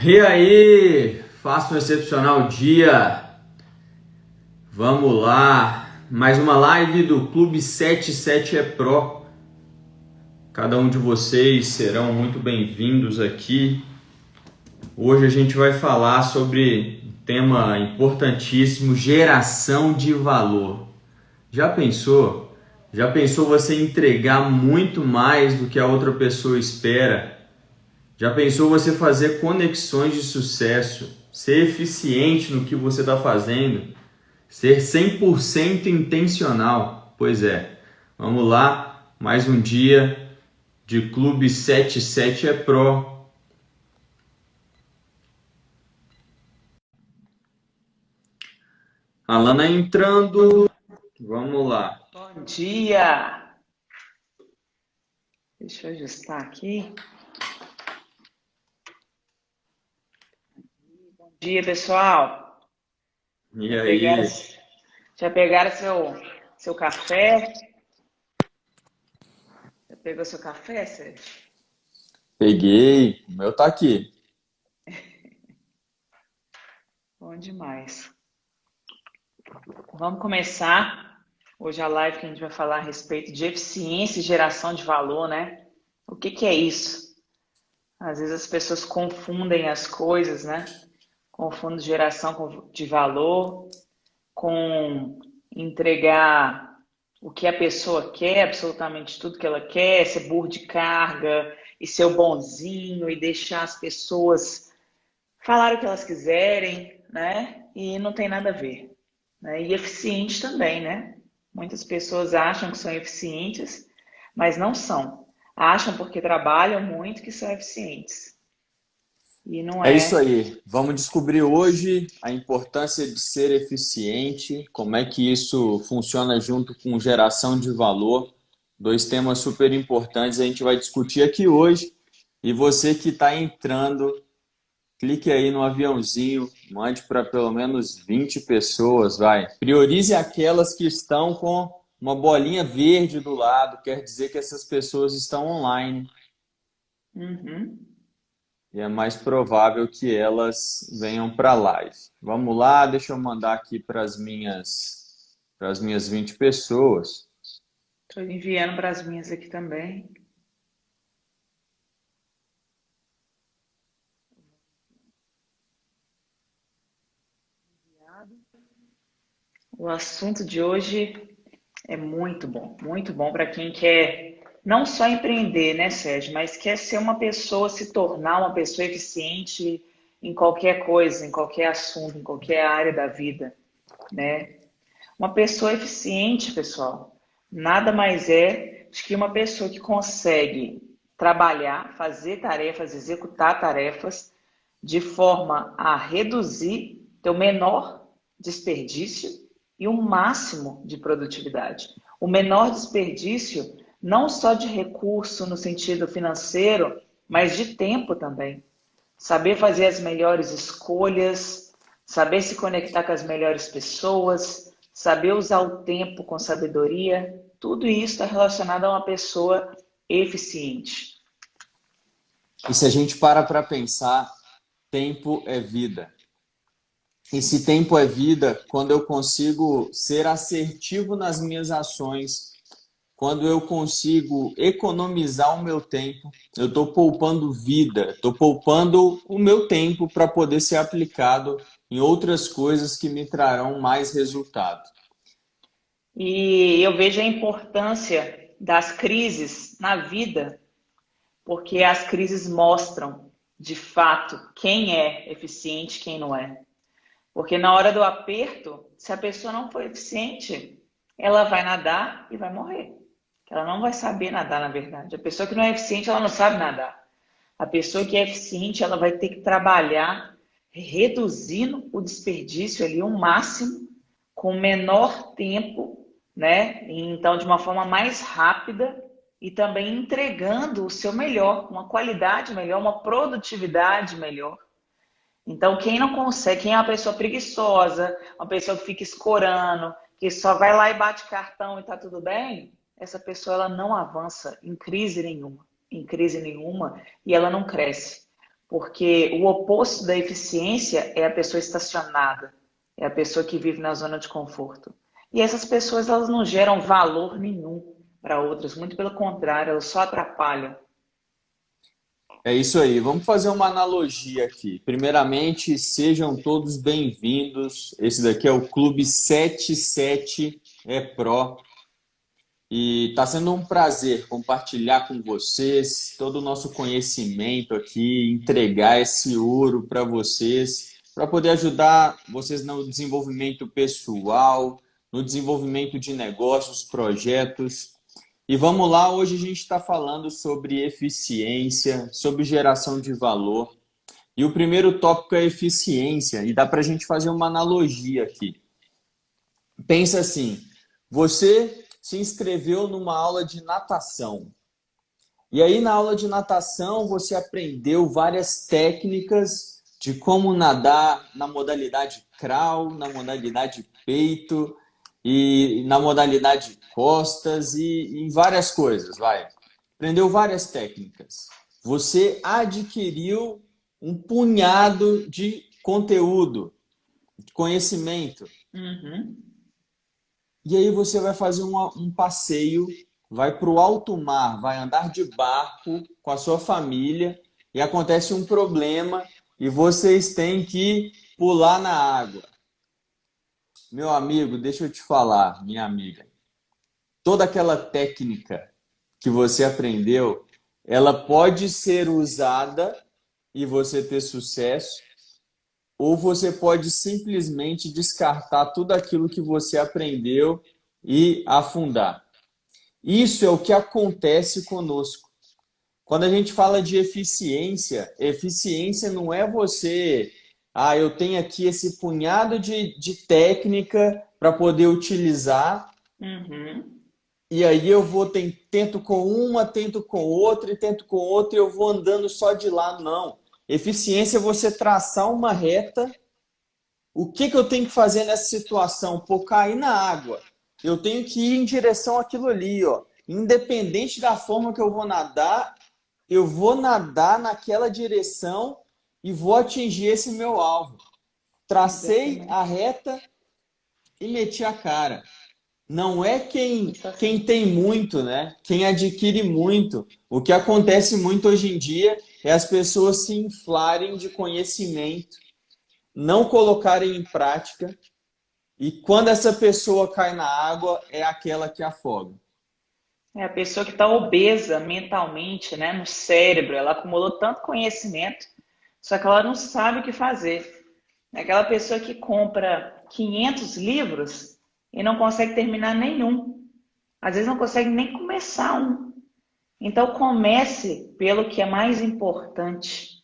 E aí, faça um excepcional dia. Vamos lá, mais uma live do Clube 77 é Pro. Cada um de vocês serão muito bem-vindos aqui. Hoje a gente vai falar sobre um tema importantíssimo, geração de valor. Já pensou? Já pensou você entregar muito mais do que a outra pessoa espera? Já pensou você fazer conexões de sucesso, ser eficiente no que você está fazendo, ser 100% intencional? Pois é, vamos lá, mais um dia de Clube 77 é Pro. Alana entrando, vamos lá. Bom dia! Deixa eu ajustar aqui. Bom dia, pessoal! E Já pegaram, aí? já pegaram seu café? Já pegou seu café, Sérgio? Peguei, o meu tá aqui. Bom demais. Vamos começar hoje a live que a gente vai falar a respeito de eficiência e geração de valor, né? O que que é isso? Às vezes as pessoas confundem as coisas, né? Confundem geração de valor com entregar o que a pessoa quer, absolutamente tudo que ela quer, ser burro de carga e ser o bonzinho e deixar as pessoas falar o que elas quiserem, né? E não tem nada a ver, né? E eficiente também, né? Muitas pessoas acham que são eficientes, mas não são. Acham porque trabalham muito que são eficientes. E não É isso é. aí. Vamos descobrir hoje a importância de ser eficiente, como é que isso funciona junto com geração de valor. Dois temas super importantes a gente vai discutir aqui hoje. E você que está entrando, clique aí no aviãozinho, mande para pelo menos 20 pessoas, vai. Priorize aquelas que estão com uma bolinha verde do lado, quer dizer que essas pessoas estão online Uhum. e é mais provável que elas venham para a live. Vamos lá, deixa eu mandar aqui para as minhas 20 pessoas. Estou enviando para as minhas aqui também. O assunto de hoje é muito bom para quem quer não só empreender, né, Sérgio, mas quer ser uma pessoa, se tornar uma pessoa eficiente em qualquer coisa, em qualquer assunto, em qualquer área da vida, né? Uma pessoa eficiente, pessoal, nada mais é do que uma pessoa que consegue trabalhar, fazer tarefas, executar tarefas de forma a reduzir, ter o menor desperdício e o máximo de produtividade. O menor desperdício não só de recurso no sentido financeiro, mas de tempo também. Saber fazer as melhores escolhas, saber se conectar com as melhores pessoas, saber usar o tempo com sabedoria, tudo isso está relacionado a uma pessoa eficiente. E se a gente para pensar, tempo é vida. E se tempo é vida, quando eu consigo ser assertivo nas minhas ações, quando eu consigo economizar o meu tempo, eu estou poupando vida, estou poupando o meu tempo para poder ser aplicado em outras coisas que me trarão mais resultado. E eu vejo a importância das crises na vida, porque as crises mostram, de fato, quem é eficiente e quem não é. Porque na hora do aperto, se a pessoa não for eficiente, ela vai nadar e vai morrer. Ela não vai saber nadar, na verdade. A pessoa que não é eficiente, ela não sabe nadar. A pessoa que é eficiente, ela vai ter que trabalhar reduzindo o desperdício ali o máximo, com menor tempo, né? Então, de uma forma mais rápida e também entregando o seu melhor, uma qualidade melhor, uma produtividade melhor. Então, quem não consegue, quem é uma pessoa preguiçosa, uma pessoa que fica escorando, que só vai lá e bate cartão e tá tudo bem, essa pessoa ela não avança em crise nenhuma, e ela não cresce. Porque o oposto da eficiência é a pessoa estacionada, é a pessoa que vive na zona de conforto. E essas pessoas, elas não geram valor nenhum para outras, muito pelo contrário, elas só atrapalham. É isso aí. Vamos fazer uma analogia aqui. Primeiramente, sejam todos bem-vindos. Esse daqui é o Clube 77 Pro. E está sendo um prazer compartilhar com vocês todo o nosso conhecimento aqui, entregar esse ouro para vocês, para poder ajudar vocês no desenvolvimento pessoal, no desenvolvimento de negócios, projetos. E vamos lá, hoje a gente está falando sobre eficiência, sobre geração de valor. E o primeiro tópico é eficiência, e dá para a gente fazer uma analogia aqui. Pensa assim, você se inscreveu numa aula de natação. E aí na aula de natação você aprendeu várias técnicas de como nadar na modalidade crawl, na modalidade peito e na modalidade costas e várias coisas, vai. Aprendeu várias técnicas. Você adquiriu um punhado de conteúdo, de conhecimento. Uhum. E aí você vai fazer um passeio, vai para o alto mar, vai andar de barco com a sua família e acontece um problema e vocês têm que pular na água. Meu amigo, deixa eu te falar, minha amiga, toda aquela técnica que você aprendeu, ela pode ser usada e você ter sucesso, ou você pode simplesmente descartar tudo aquilo que você aprendeu e afundar. Isso é o que acontece conosco. Quando a gente fala de eficiência, eficiência não é você, eu tenho aqui esse punhado de técnica para poder utilizar, Uhum. e aí eu vou, tento com uma, tento com outra, e tento com outra, e eu vou andando só de lado. Não. Eficiência é você traçar uma reta. O que eu tenho que fazer nessa situação? Pô, cair na água. Eu tenho que ir em direção àquilo ali, ó. Independente da forma que eu vou nadar naquela direção e vou atingir esse meu alvo. Tracei a Exatamente. reta e meti a cara. Não é Isso quem assim. tem muito, né? Quem adquire muito. O que acontece muito hoje em dia é as pessoas se inflarem de conhecimento, não colocarem em prática. E quando essa pessoa cai na água, é aquela que afoga. É a pessoa que está obesa mentalmente, né, no cérebro, ela acumulou tanto conhecimento, só que ela não sabe o que fazer. É aquela pessoa que compra 500 livros e não consegue terminar nenhum. Às vezes não consegue nem começar um. Então comece pelo que é mais importante,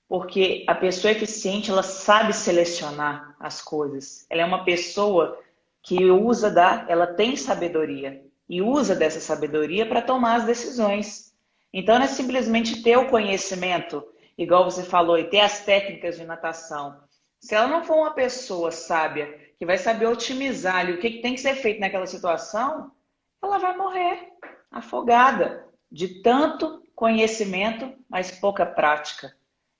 porque a pessoa eficiente, ela sabe selecionar as coisas. Ela é uma pessoa que ela tem sabedoria e usa dessa sabedoria para tomar as decisões. Então não é simplesmente ter o conhecimento, igual você falou, e ter as técnicas de natação. Se ela não for uma pessoa sábia, que vai saber otimizar ali, o que tem que ser feito naquela situação, ela vai morrer afogada de tanto conhecimento, mas pouca prática.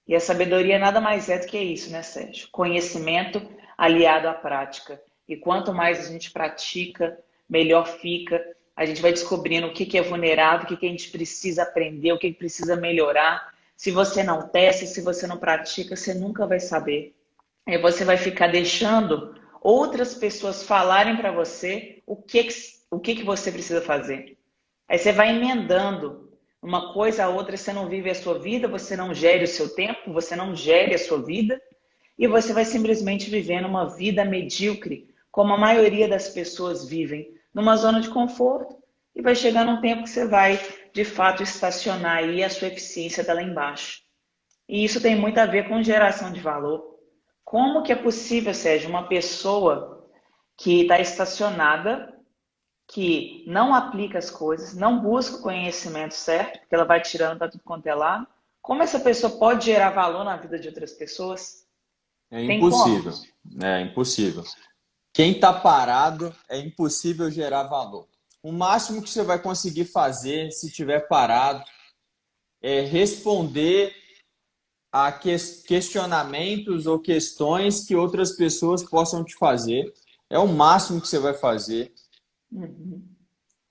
E a sabedoria nada mais é do que isso, né, Sérgio? Conhecimento aliado à prática. E quanto mais a gente pratica, melhor fica. A gente vai descobrindo o que é vulnerável, o que a gente precisa aprender, o que precisa melhorar. Se você não testa, se você não pratica, você nunca vai saber. Aí você vai ficar deixando outras pessoas falarem para você o que você precisa fazer. Aí você vai emendando uma coisa a outra, você não vive a sua vida, você não gere o seu tempo, você não gere a sua vida e você vai simplesmente vivendo uma vida medíocre, como a maioria das pessoas vivem, numa zona de conforto e vai chegar num tempo que você vai, de fato, estacionar aí e a sua eficiência está lá embaixo. E isso tem muito a ver com geração de valor. Como que é possível, Sérgio, uma pessoa que está estacionada que não aplica as coisas, não busca o conhecimento certo, porque ela vai tirando para tudo quanto é lado, como essa pessoa pode gerar valor na vida de outras pessoas? É Tem como? impossível. É impossível. Quem está parado, é impossível gerar valor. O máximo que você vai conseguir fazer, se estiver parado, é responder a questionamentos ou questões que outras pessoas possam te fazer. É o máximo que você vai fazer. Uhum.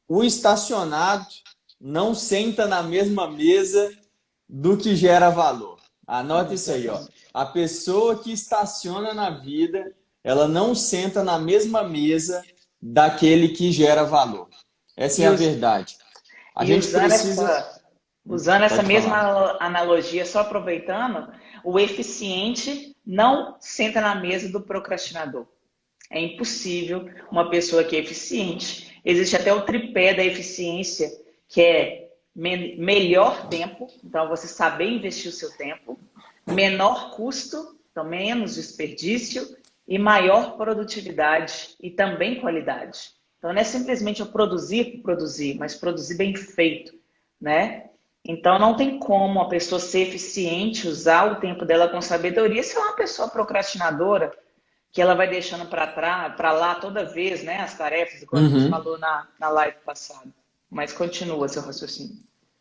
O estacionado não senta na mesma mesa do que gera valor. Anota isso aí, ó. Exatamente. A pessoa que estaciona na vida, ela não senta na mesma mesa daquele que gera valor. Essa é E, a us- verdade. A e gente usando precisa. usando essa Pode falar. mesma analogia, só aproveitando, o eficiente não senta na mesa do procrastinador. É impossível uma pessoa que é eficiente. Existe até o tripé da eficiência, que é melhor tempo, então você saber investir o seu tempo, menor custo, então menos desperdício, e maior produtividade e também qualidade. Então não é simplesmente eu produzir por produzir, mas produzir bem feito, né? Então não tem como a pessoa ser eficiente, usar o tempo dela com sabedoria se é uma pessoa procrastinadora, que ela vai deixando para trás, para lá toda vez, né? As tarefas, igual a gente Uhum. falou na live passada. Mas continua seu raciocínio.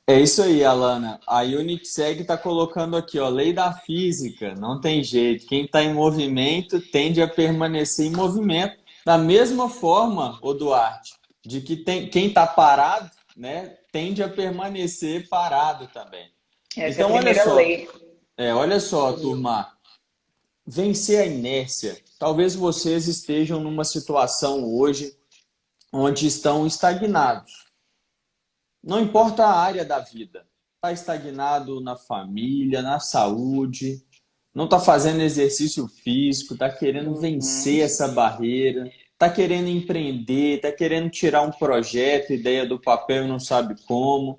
É isso aí, Alana. A Unitseg está colocando aqui, ó, lei da física, não tem jeito. Quem está em movimento tende a permanecer em movimento. Da mesma forma, ô Duarte, de que quem está parado, né, tende a permanecer parado também. Essa é a Então, primeira lei. olha só, turma, vencer a inércia. Talvez vocês estejam numa situação hoje onde estão estagnados. Não importa a área da vida. Está estagnado na família, na saúde, não está fazendo exercício físico, está querendo Uhum. vencer essa barreira, está querendo empreender, está querendo tirar um projeto, ideia do papel e não sabe como.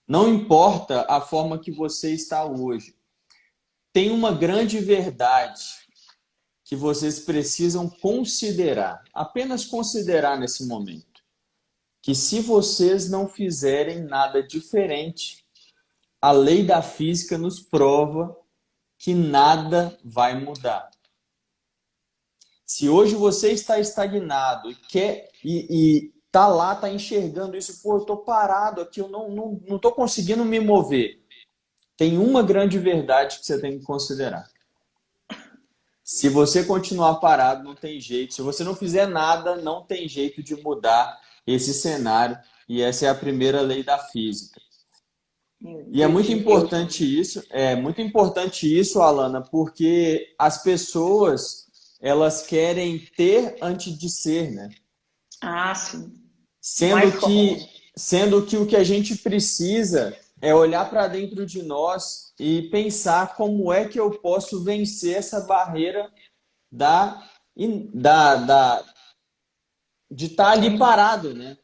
Não importa a forma que você está hoje. Tem uma grande verdade que vocês precisam considerar, apenas considerar nesse momento, que se vocês não fizerem nada diferente, a lei da física nos prova que nada vai mudar. Se hoje você está estagnado e quer e tá lá, tá enxergando isso, pô, eu tô parado aqui, eu não tô conseguindo me mover. Tem uma grande verdade que você tem que considerar. Se você continuar parado, não tem jeito. Se você não fizer nada, não tem jeito de mudar esse cenário. E essa é a primeira lei da física. E é muito De Newton. muito importante isso, Alana, porque as pessoas elas querem ter antes de ser, né? Ah, sim. Sendo Mais comum. que, sendo que o que a gente precisa é olhar para dentro de nós e pensar como é que eu posso vencer essa barreira da, da, da de estar ali parado, né?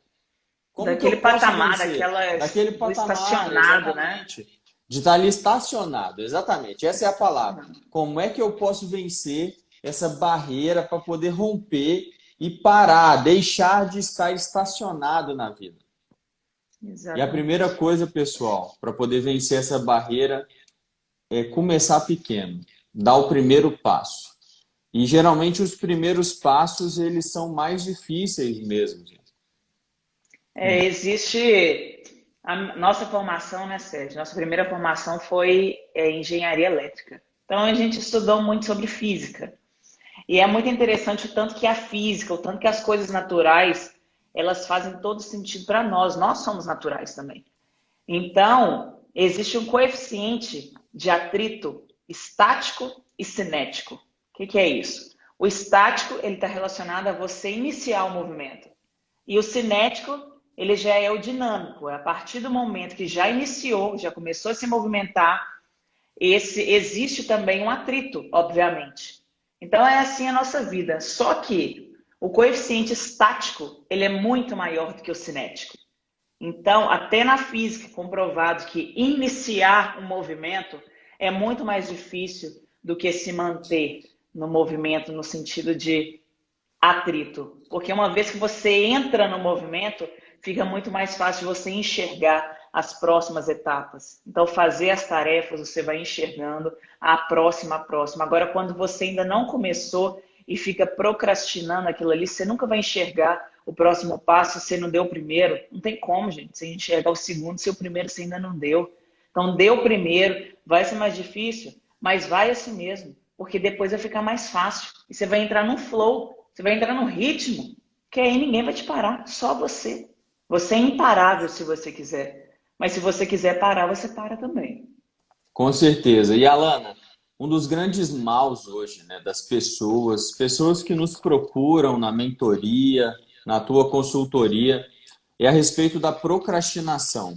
Como que Daquele eu posso patamar, vencer? Daquele do patamar, estacionado, né? exatamente. De estar ali estacionado, exatamente. Essa é a palavra. Como é que eu posso vencer essa barreira para poder romper e parar, deixar de estar estacionado na vida? E a primeira Exatamente. coisa, pessoal, para poder vencer essa barreira é começar pequeno, dar o primeiro passo. E geralmente os primeiros passos eles são mais difíceis mesmo. Existe a nossa formação, né, Sérgio? Nossa primeira formação foi engenharia elétrica. Então a gente estudou muito sobre física. E é muito interessante o tanto que a física, o tanto que as coisas naturais, elas fazem todo sentido para nós. Nós somos naturais também. Então, existe um coeficiente de atrito estático e cinético. O que é isso? O estático, ele está relacionado a você iniciar o movimento. E o cinético, ele já é o dinâmico. É a partir do momento que já iniciou, já começou a se movimentar, existe também um atrito, obviamente. Então é assim a nossa vida. Só que o coeficiente estático, ele é muito maior do que o cinético. Então, até na física, comprovado que iniciar um movimento é muito mais difícil do que se manter no movimento no sentido de atrito. Porque uma vez que você entra no movimento, fica muito mais fácil de você enxergar as próximas etapas. Então, fazer as tarefas, você vai enxergando a próxima, a próxima. Agora, quando você ainda não começou e fica procrastinando aquilo ali, você nunca vai enxergar o próximo passo se você não deu o primeiro. Não tem como, gente, você enxergar o segundo se o primeiro você ainda não deu. Então, dê o primeiro, vai ser mais difícil, mas vai assim mesmo, porque depois vai ficar mais fácil. E você vai entrar num flow, você vai entrar num ritmo, que aí ninguém vai te parar, só você. Você é imparável se você quiser. Mas se você quiser parar, você para também. Com certeza. E Alana, um dos grandes maus hoje, né, das pessoas, pessoas que nos procuram na mentoria, na tua consultoria, é a respeito da procrastinação.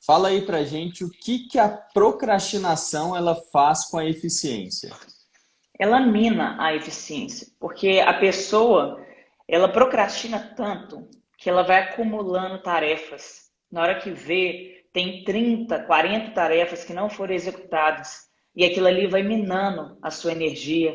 Fala aí pra gente o que que a procrastinação ela faz com a eficiência. Ela mina a eficiência, porque a pessoa, ela procrastina tanto que ela vai acumulando tarefas. Na hora que vê, tem 30, 40 tarefas que não foram executadas, e aquilo ali vai minando a sua energia.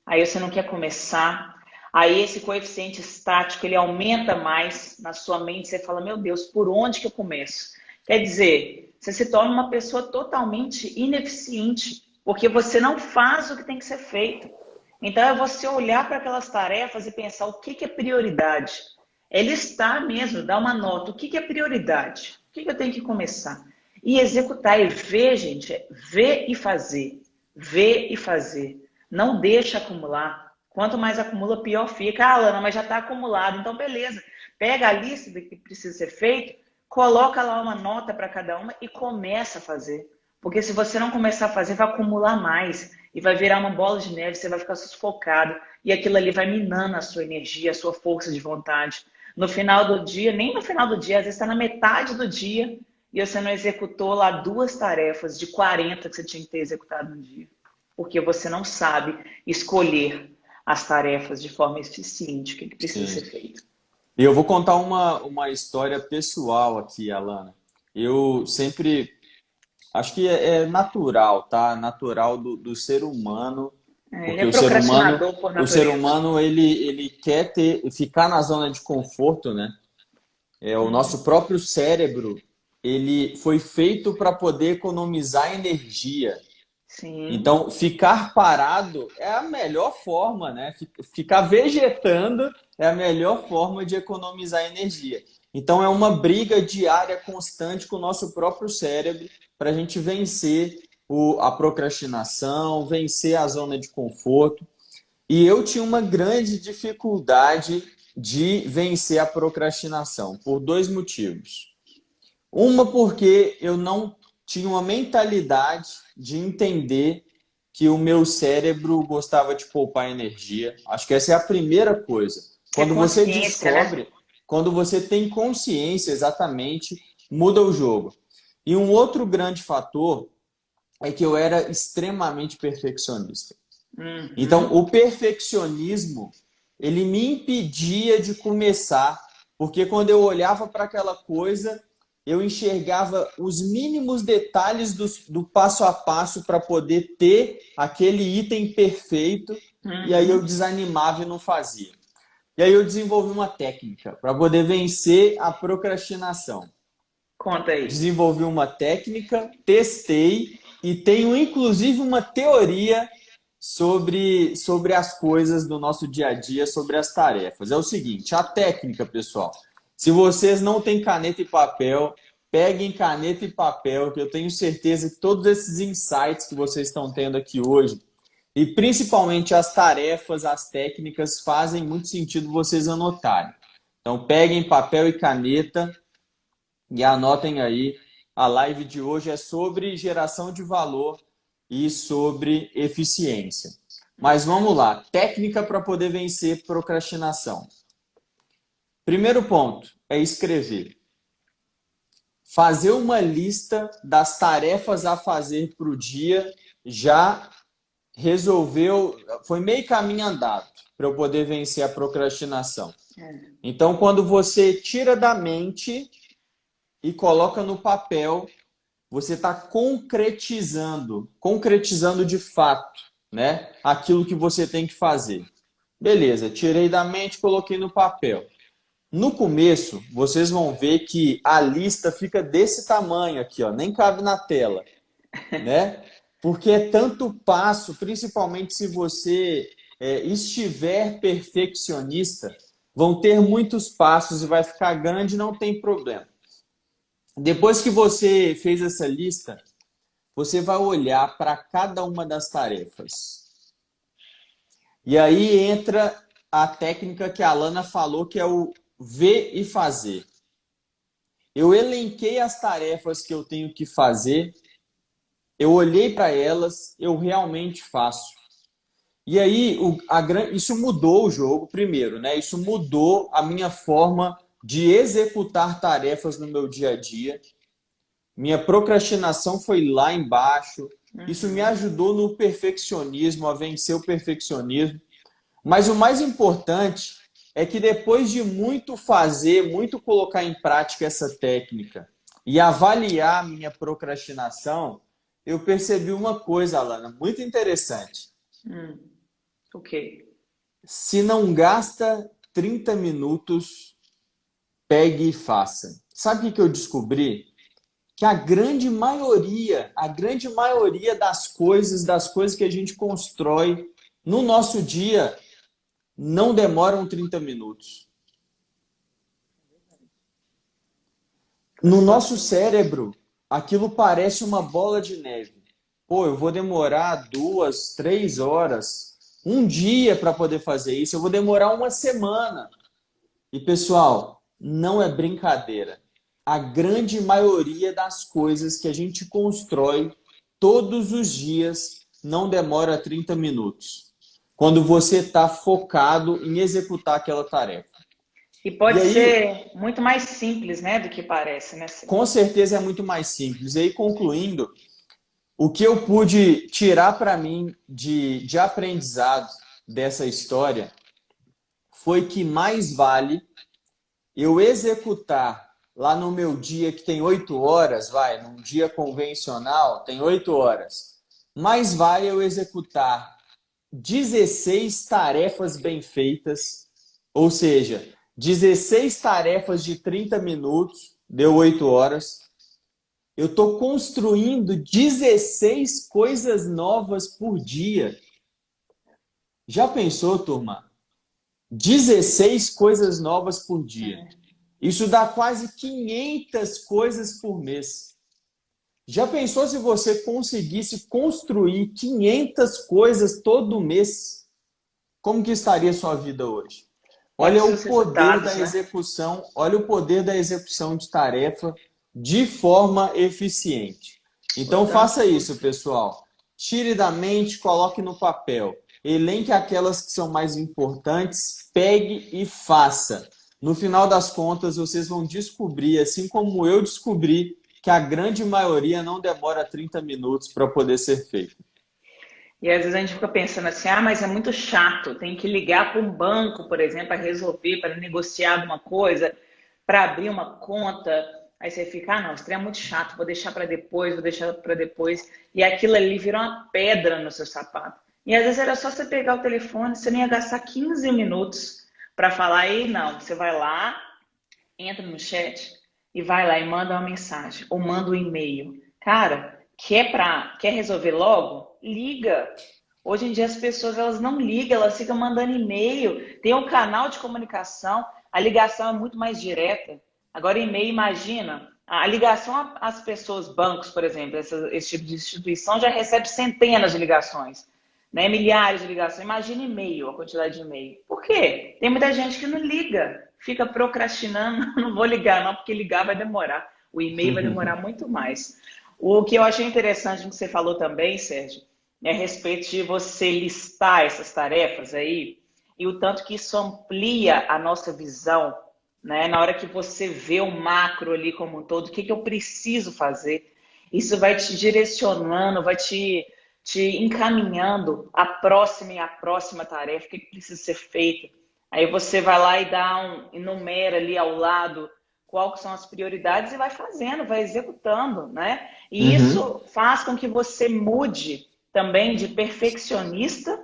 Aí você não quer começar, aí esse coeficiente estático, ele aumenta mais na sua mente, você fala, meu Deus, por onde que eu começo? Quer dizer, você se torna uma pessoa totalmente ineficiente, porque você não faz o que tem que ser feito. Então é você olhar para aquelas tarefas e pensar o que é prioridade. É listar mesmo, dar uma nota. O que é prioridade? O que eu tenho que começar? E executar e ver, gente, ver e fazer. Ver e fazer. Não deixa acumular. Quanto mais acumula, pior fica. Ah, Lana, mas já está acumulado. Então, beleza. Pega a lista do que precisa ser feito, coloca lá uma nota para cada uma e começa a fazer. Porque se você não começar a fazer, vai acumular mais. E vai virar uma bola de neve, você vai ficar sufocado. E aquilo ali vai minando a sua energia, a sua força de vontade. No final do dia, nem no final do dia, às vezes está na metade do dia e você não executou lá 2 tarefas de 40 que você tinha que ter executado no dia. Porque você não sabe escolher as tarefas de forma eficiente, o que precisa Sim. ser feito. E eu vou contar uma história pessoal aqui, Alana. Eu sempre acho que é natural, tá? Natural do ser humano, Ele porque é o ser humano, procrastinador por o ser natureza. humano ele quer ficar na zona de conforto, né? O nosso próprio cérebro, ele foi feito para poder economizar energia. Sim, Então, ficar parado é a melhor forma, né? Ficar vegetando é a melhor forma de economizar energia. Então, é uma briga diária constante com o nosso próprio cérebro para a gente vencer a procrastinação, vencer a zona de conforto. E eu tinha uma grande dificuldade de vencer a procrastinação por dois motivos. Uma, porque eu não tinha uma mentalidade de entender que o meu cérebro gostava de poupar energia. Acho que essa é a primeira coisa. é Quando você consciência, né? descobre, quando você tem consciência exatamente, muda o jogo. E um outro grande fator é que eu era extremamente perfeccionista. Então, Uhum. o perfeccionismo, ele me impedia de começar, porque quando eu olhava para aquela coisa, eu enxergava os mínimos detalhes do passo a passo para poder ter aquele item perfeito, e aí eu Uhum. desanimava e não fazia. E aí eu desenvolvi uma técnica para poder vencer a procrastinação. Conta aí. Desenvolvi uma técnica, testei e tenho inclusive uma teoria sobre as coisas do nosso dia a dia, sobre as tarefas. É o seguinte, a técnica, pessoal. Se vocês não têm caneta e papel, peguem caneta e papel, que eu tenho certeza que todos esses insights que vocês estão tendo aqui hoje, e principalmente as tarefas, as técnicas, fazem muito sentido vocês anotarem. Então, peguem papel e caneta e anotem aí. A live de hoje é sobre geração de valor e sobre eficiência. Mas vamos lá, técnica para poder vencer procrastinação. Primeiro ponto é escrever. Fazer uma lista das tarefas a fazer para o dia já resolveu, foi meio caminho andado para eu poder vencer a procrastinação. É. Então, quando você tira da mente e coloca no papel, você está concretizando de fato, né? Aquilo que você tem que fazer. Beleza, tirei da mente, coloquei no papel. No começo, vocês vão ver que a lista fica desse tamanho aqui, ó, nem cabe na tela, né? Porque é tanto passo, principalmente se você estiver perfeccionista, vão ter muitos passos e vai ficar grande, não tem problema. Depois que você fez essa lista, você vai olhar para cada uma das tarefas. E aí entra a técnica que a Alana falou, que é o ver e fazer. Eu elenquei as tarefas que eu tenho que fazer, eu olhei para elas, eu realmente faço. E aí, isso mudou o jogo, primeiro, né? Isso mudou a minha forma de executar tarefas no meu dia a dia. Minha procrastinação foi lá embaixo. Isso me ajudou no perfeccionismo, a vencer o perfeccionismo. Mas o mais importante é que depois de muito fazer, muito colocar em prática essa técnica e avaliar a minha procrastinação, eu percebi uma coisa, Alana, muito interessante. Ok. Se não gasta 30 minutos, pegue e faça. Sabe o que eu descobri? Que a grande maioria das coisas que a gente constrói no nosso dia, não demoram 30 minutos. No nosso cérebro, aquilo parece uma bola de neve. Pô, eu vou demorar 2, 3 horas, um dia para poder fazer isso, eu vou demorar uma semana. E pessoal, não é brincadeira. A grande maioria das coisas que a gente constrói todos os dias não demora 30 minutos. Quando você está focado em executar aquela tarefa. E pode E aí, ser muito mais simples, né, do que parece, né, com Sérgio? certeza é muito mais simples. E aí, concluindo, o que eu pude tirar para mim de aprendizado dessa história foi que mais vale eu executar lá no meu dia que tem 8 horas, vai, num dia convencional tem 8 horas, mais vale eu executar 16 tarefas bem feitas, ou seja, 16 tarefas de 30 minutos, deu 8 horas. Eu estou construindo 16 coisas novas por dia. Já pensou, turma? 16 coisas novas por dia. Isso dá quase 500 coisas por mês. Já pensou se você conseguisse construir 500 coisas todo mês? Como que estaria a sua vida hoje? E os Olha seus o poder resultados, da né? execução, olha o poder da execução de tarefa de forma eficiente. O Então tanto faça que isso, você... pessoal. Tire da mente, coloque no papel. Elenque aquelas que são mais importantes, pegue e faça. No final das contas, vocês vão descobrir, assim como eu descobri, que a grande maioria não demora 30 minutos para poder ser feita. E às vezes a gente fica pensando assim, ah, mas é muito chato, tem que ligar para um banco, por exemplo, para resolver, para negociar alguma coisa, para abrir uma conta. Aí você fica, ah, não, isso trem é muito chato, vou deixar para depois, vou deixar para depois. E aquilo ali vira uma pedra no seu sapato. E às vezes era só você pegar o telefone, você nem ia gastar 15 minutos para falar, aí não, você vai lá, entra no chat e vai lá e manda uma mensagem ou manda um e-mail. Cara, quer resolver logo? Liga. Hoje em dia as pessoas elas não ligam, elas ficam mandando e-mail. Tem um canal de comunicação, a ligação é muito mais direta. Agora e-mail, imagina, a ligação às pessoas, bancos, por exemplo, esse tipo de instituição já recebe centenas de ligações, né? Milhares de ligações. Imagina e-mail, a quantidade de e-mail. Por quê? Tem muita gente que não liga, fica procrastinando, não vou ligar não, porque ligar vai demorar. O e-mail vai demorar muito mais. O que eu achei interessante no que você falou também, Sérgio, é a respeito de você listar essas tarefas aí e o tanto que isso amplia a nossa visão, né? Na hora que você vê o macro ali como um todo, o que que eu preciso fazer, isso vai te direcionando, vai te encaminhando a próxima e a próxima tarefa, o que que precisa ser feito. Aí você vai lá e enumera ali ao lado quais são as prioridades e vai fazendo, vai executando, né? E Uhum. isso faz com que você mude também de perfeccionista,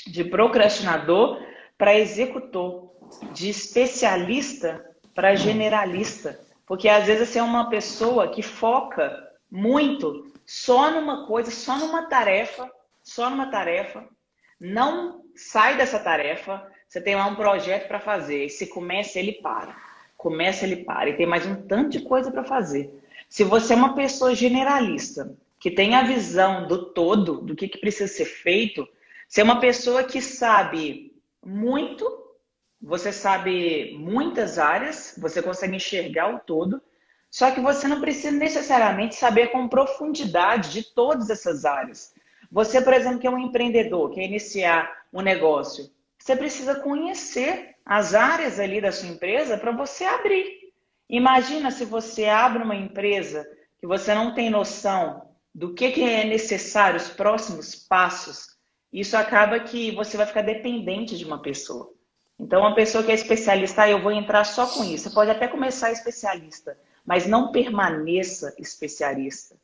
de procrastinador para executor, de especialista para generalista. Porque às vezes você é uma pessoa que foca muito só numa coisa, só numa tarefa, não sai dessa tarefa, você tem lá um projeto para fazer, e se começa, ele para. Começa, ele para, e tem mais um tanto de coisa para fazer. Se você é uma pessoa generalista, que tem a visão do todo, do que precisa ser feito, ser uma pessoa que sabe muito, você sabe muitas áreas, você consegue enxergar o todo, só que você não precisa necessariamente saber com profundidade de todas essas áreas. Você, por exemplo, que é um empreendedor, quer iniciar um negócio, você precisa conhecer as áreas ali da sua empresa para você abrir. Imagina se você abre uma empresa que você não tem noção do que é necessário, os próximos passos. Isso acaba que você vai ficar dependente de uma pessoa. Então, uma pessoa que é especialista, eu vou entrar só com isso. Você pode até começar especialista, mas não permaneça especialista.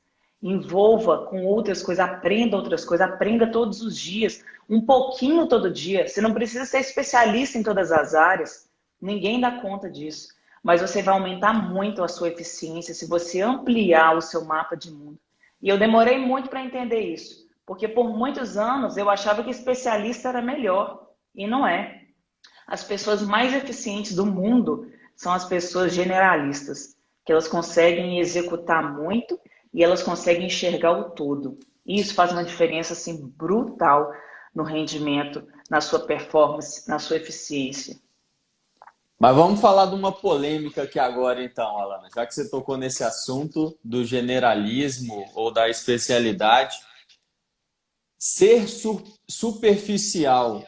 Envolva com outras coisas, aprenda todos os dias, um pouquinho todo dia. Você não precisa ser especialista em todas as áreas, ninguém dá conta disso. Mas você vai aumentar muito a sua eficiência se você ampliar o seu mapa de mundo. E eu demorei muito para entender isso, porque por muitos anos eu achava que especialista era melhor, e não é. As pessoas mais eficientes do mundo são as pessoas generalistas, que elas conseguem executar muito e elas conseguem enxergar o todo. E isso faz uma diferença assim brutal no rendimento, na sua performance, na sua eficiência. Mas vamos falar de uma polêmica aqui agora, então, Alana. Já que você tocou nesse assunto do generalismo ou da especialidade, ser superficial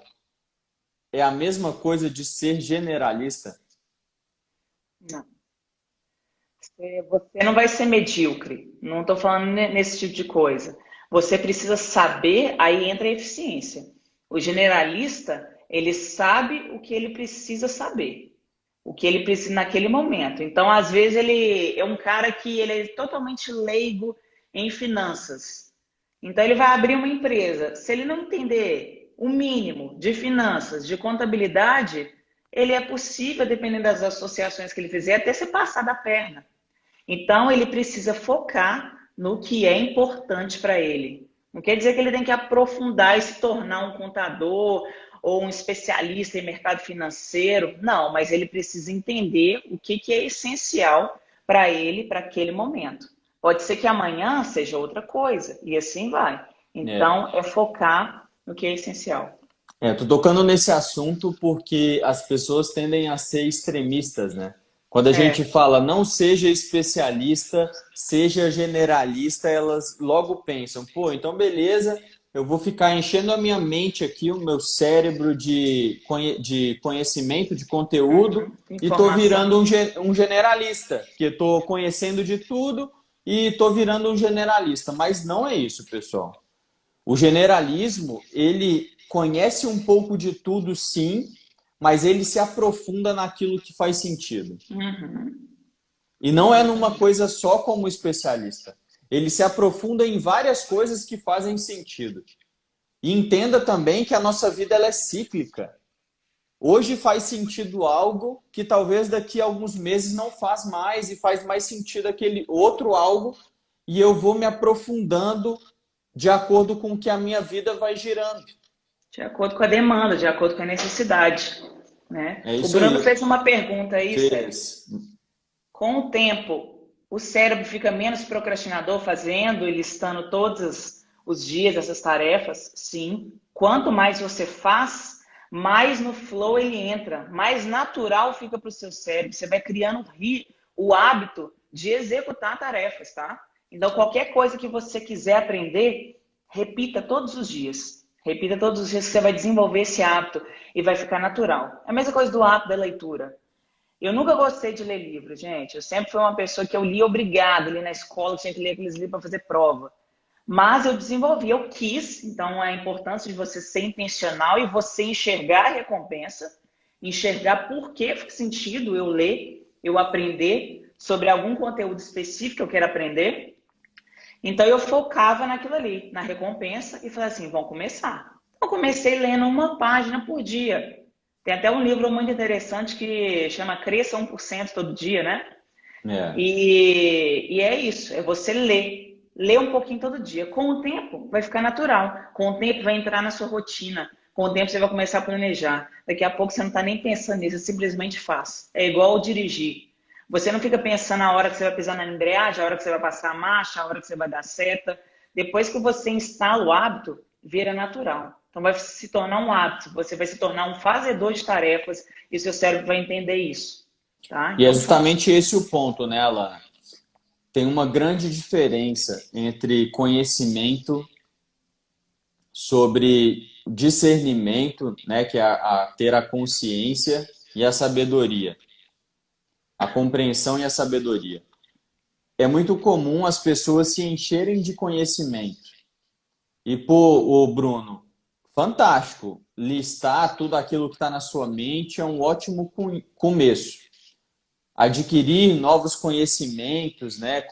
é a mesma coisa de ser generalista? Não. Você não vai ser medíocre. Não estou falando nesse tipo de coisa. Você precisa saber, aí entra a eficiência. O generalista, ele sabe o que ele precisa saber. O que ele precisa naquele momento. Então, às vezes, ele é um cara que ele é totalmente leigo em finanças. Então, ele vai abrir uma empresa. Se ele não entender o mínimo de finanças, de contabilidade, ele é possível, dependendo das associações que ele fizer, até ser passado a perna. Então, ele precisa focar no que é importante para ele. Não quer dizer que ele tem que aprofundar e se tornar um contador ou um especialista em mercado financeiro. Não, mas ele precisa entender o que é essencial para ele, para aquele momento. Pode ser que amanhã seja outra coisa, e assim vai. É. Então, é focar no que é essencial. Tô tocando nesse assunto porque as pessoas tendem a ser extremistas, né? Quando a gente É, fala não seja especialista, seja generalista, elas logo pensam, pô, então beleza, eu vou ficar enchendo a minha mente aqui, o meu cérebro de conhecimento, de conteúdo, e tô informação. virando um generalista, porque tô conhecendo de tudo e tô virando um generalista. Mas não é isso, pessoal. O generalismo, ele conhece um pouco de tudo, sim, mas ele se aprofunda naquilo que faz sentido. Uhum, E não é numa exatamente. coisa só como especialista. Ele se aprofunda em várias coisas que fazem sentido. E entenda também que a nossa vida ela é cíclica. Hoje faz sentido algo que talvez daqui a alguns meses não faz mais e faz mais sentido aquele outro algo e eu vou me aprofundando de acordo com o que a minha vida vai girando. De acordo com a demanda, de acordo com a necessidade, né? É O isso Bruno aí. fez uma pergunta aí, Sérgio. Fez. Com o tempo, o cérebro fica menos procrastinador fazendo e listando todos os dias essas tarefas? Sim. Quanto mais você faz, mais no flow ele entra, mais natural fica para o seu cérebro. Você vai criando o hábito de executar tarefas, tá? Então, qualquer coisa que você quiser aprender, repita todos os dias. Repita todos os dias que você vai desenvolver esse hábito e vai ficar natural. É a mesma coisa do hábito da leitura. Eu nunca gostei de ler livro, gente. Eu sempre fui uma pessoa que eu lia obrigado, ali na escola, eu tinha que ler aqueles livros para fazer prova. Mas eu desenvolvi, eu quis, então a importância de você ser intencional e você enxergar a recompensa, enxergar por que faz sentido eu ler, eu aprender sobre algum conteúdo específico que eu quero aprender. Então eu focava naquilo ali, na recompensa, e falei assim, vamos começar. Então, eu comecei lendo uma página por dia. Tem até um livro muito interessante que chama Cresça 1% todo dia, né? É. E é isso, é você ler. Ler um pouquinho todo dia. Com o tempo, vai ficar natural. Com o tempo, vai entrar na sua rotina. Com o tempo, você vai começar a planejar. Daqui a pouco, você não está nem pensando nisso, você simplesmente faz. É igual dirigir. Você não fica pensando a hora que você vai pisar na embreagem, a hora que você vai passar a marcha, a hora que você vai dar seta. depois que você instala o hábito, vira natural. Então vai se tornar um hábito, você vai se tornar um fazedor de tarefas e seu cérebro vai entender isso, tá? E é Então são justamente esse o ponto, né, Alana? Tem uma grande diferença entre conhecimento sobre discernimento, né, que é ter a consciência e a sabedoria, a compreensão e a sabedoria. É muito comum as pessoas se encherem de conhecimento. E, pô, o Bruno, fantástico. Listar tudo aquilo que está na sua mente é um ótimo começo. Adquirir novos conhecimentos, né?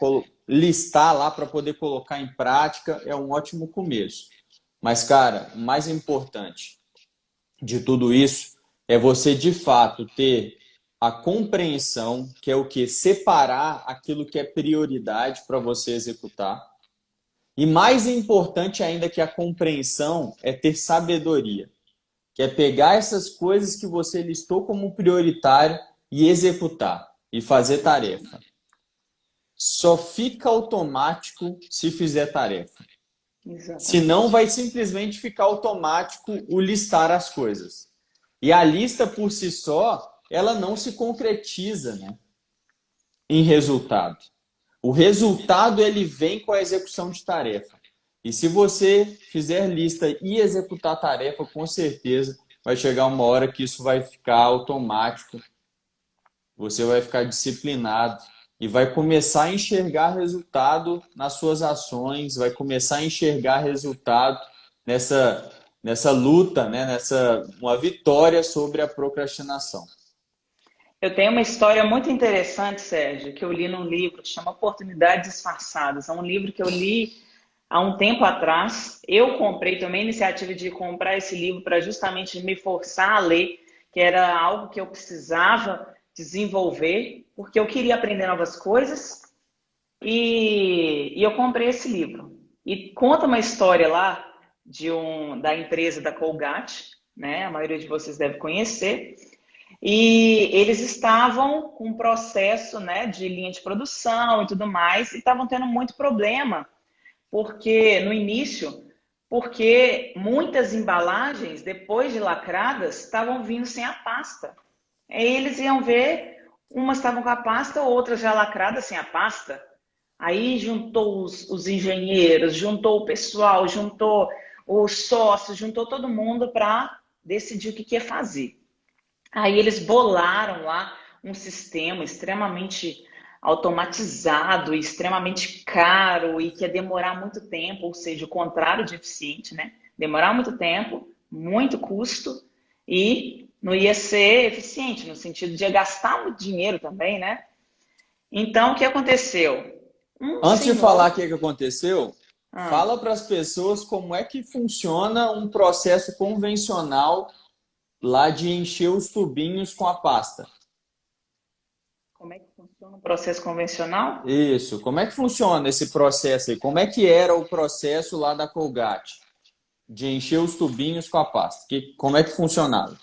Listar lá para poder colocar em prática é um ótimo começo. Mas, cara, o mais importante de tudo isso é você, de fato, ter a compreensão, que é o que? Separar aquilo que é prioridade para você executar. E mais importante ainda que a compreensão é ter sabedoria, que é pegar essas coisas que você listou como prioritário e executar e fazer tarefa. Só fica automático se fizer tarefa. Senão exatamente. vai simplesmente ficar automático o listar as coisas. E a lista por si só, ela não se concretiza, né, em resultado. O resultado ele vem com a execução de tarefa. E se você fizer lista e executar tarefa, com certeza vai chegar uma hora que isso vai ficar automático. Você vai ficar disciplinado e vai começar a enxergar resultado nas suas ações, vai começar a enxergar resultado nessa luta, né? Uma vitória sobre a procrastinação. Eu tenho uma história muito interessante, Sérgio, que eu li num livro que chama Oportunidades Disfarçadas. É um livro que eu li há um tempo atrás. Eu comprei, tomei a iniciativa de comprar esse livro para justamente me forçar a ler, que era algo que eu precisava desenvolver, porque eu queria aprender novas coisas e eu comprei esse livro. E conta uma história lá da empresa da Colgate, né? A maioria de vocês deve conhecer. E eles estavam com um processo, né, de linha de produção e tudo mais, e estavam tendo muito problema, porque no início, porque muitas embalagens, depois de lacradas, estavam vindo sem a pasta. Aí eles iam ver, umas estavam com a pasta, outras já lacradas sem a pasta. Aí juntou os engenheiros, juntou o pessoal, juntou os sócios, juntou todo mundo para decidir o que ia fazer. Aí eles bolaram lá um sistema extremamente automatizado e extremamente caro e que ia demorar muito tempo, ou seja, o contrário de eficiente, né? Demorar muito tempo, muito custo e não ia ser eficiente, no sentido de gastar muito dinheiro também, né? Então, o que aconteceu? Um Antes de falar o senhor. que aconteceu, Ah, fala para as pessoas como é que funciona um processo convencional lá de encher os tubinhos com a pasta. como é que funciona o processo convencional? Isso. Como é que funciona esse processo aí? Como é que era o processo lá da Colgate de encher os tubinhos com a pasta? Como é que funcionava?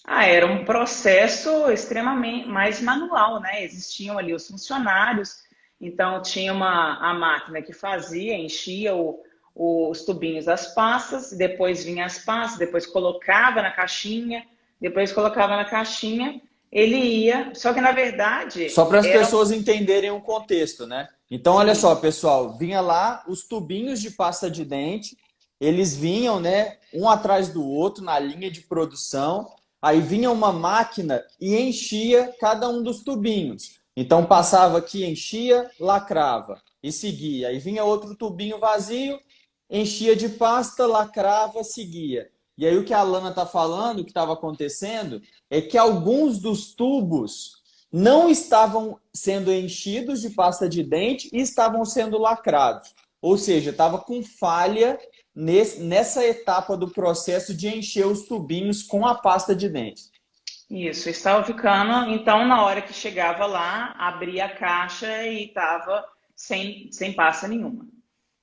Ah, era um processo extremamente mais manual, né? Existiam ali os funcionários, então tinha a máquina que fazia, enchia os tubinhos das pastas, depois vinha as pastas, depois colocava na caixinha, depois colocava na caixinha, ele ia. Só que na verdade Só para as eram. pessoas entenderem o contexto, né? Então, olha só, Sim, pessoal, vinha lá os tubinhos de pasta de dente, eles vinham, né, um atrás do outro na linha de produção, aí vinha uma máquina e enchia cada um dos tubinhos. Então, passava aqui, enchia, lacrava e seguia. Aí vinha outro tubinho vazio, enchia de pasta, lacrava, seguia. E aí o que a Lana está falando, o que estava acontecendo, é que alguns dos tubos não estavam sendo enchidos de pasta de dente e estavam sendo lacrados. Ou seja, estava com falha nessa etapa do processo de encher os tubinhos com a pasta de dente. isso, estava ficando. Então, na hora que chegava lá, abria a caixa e estava sem pasta nenhuma.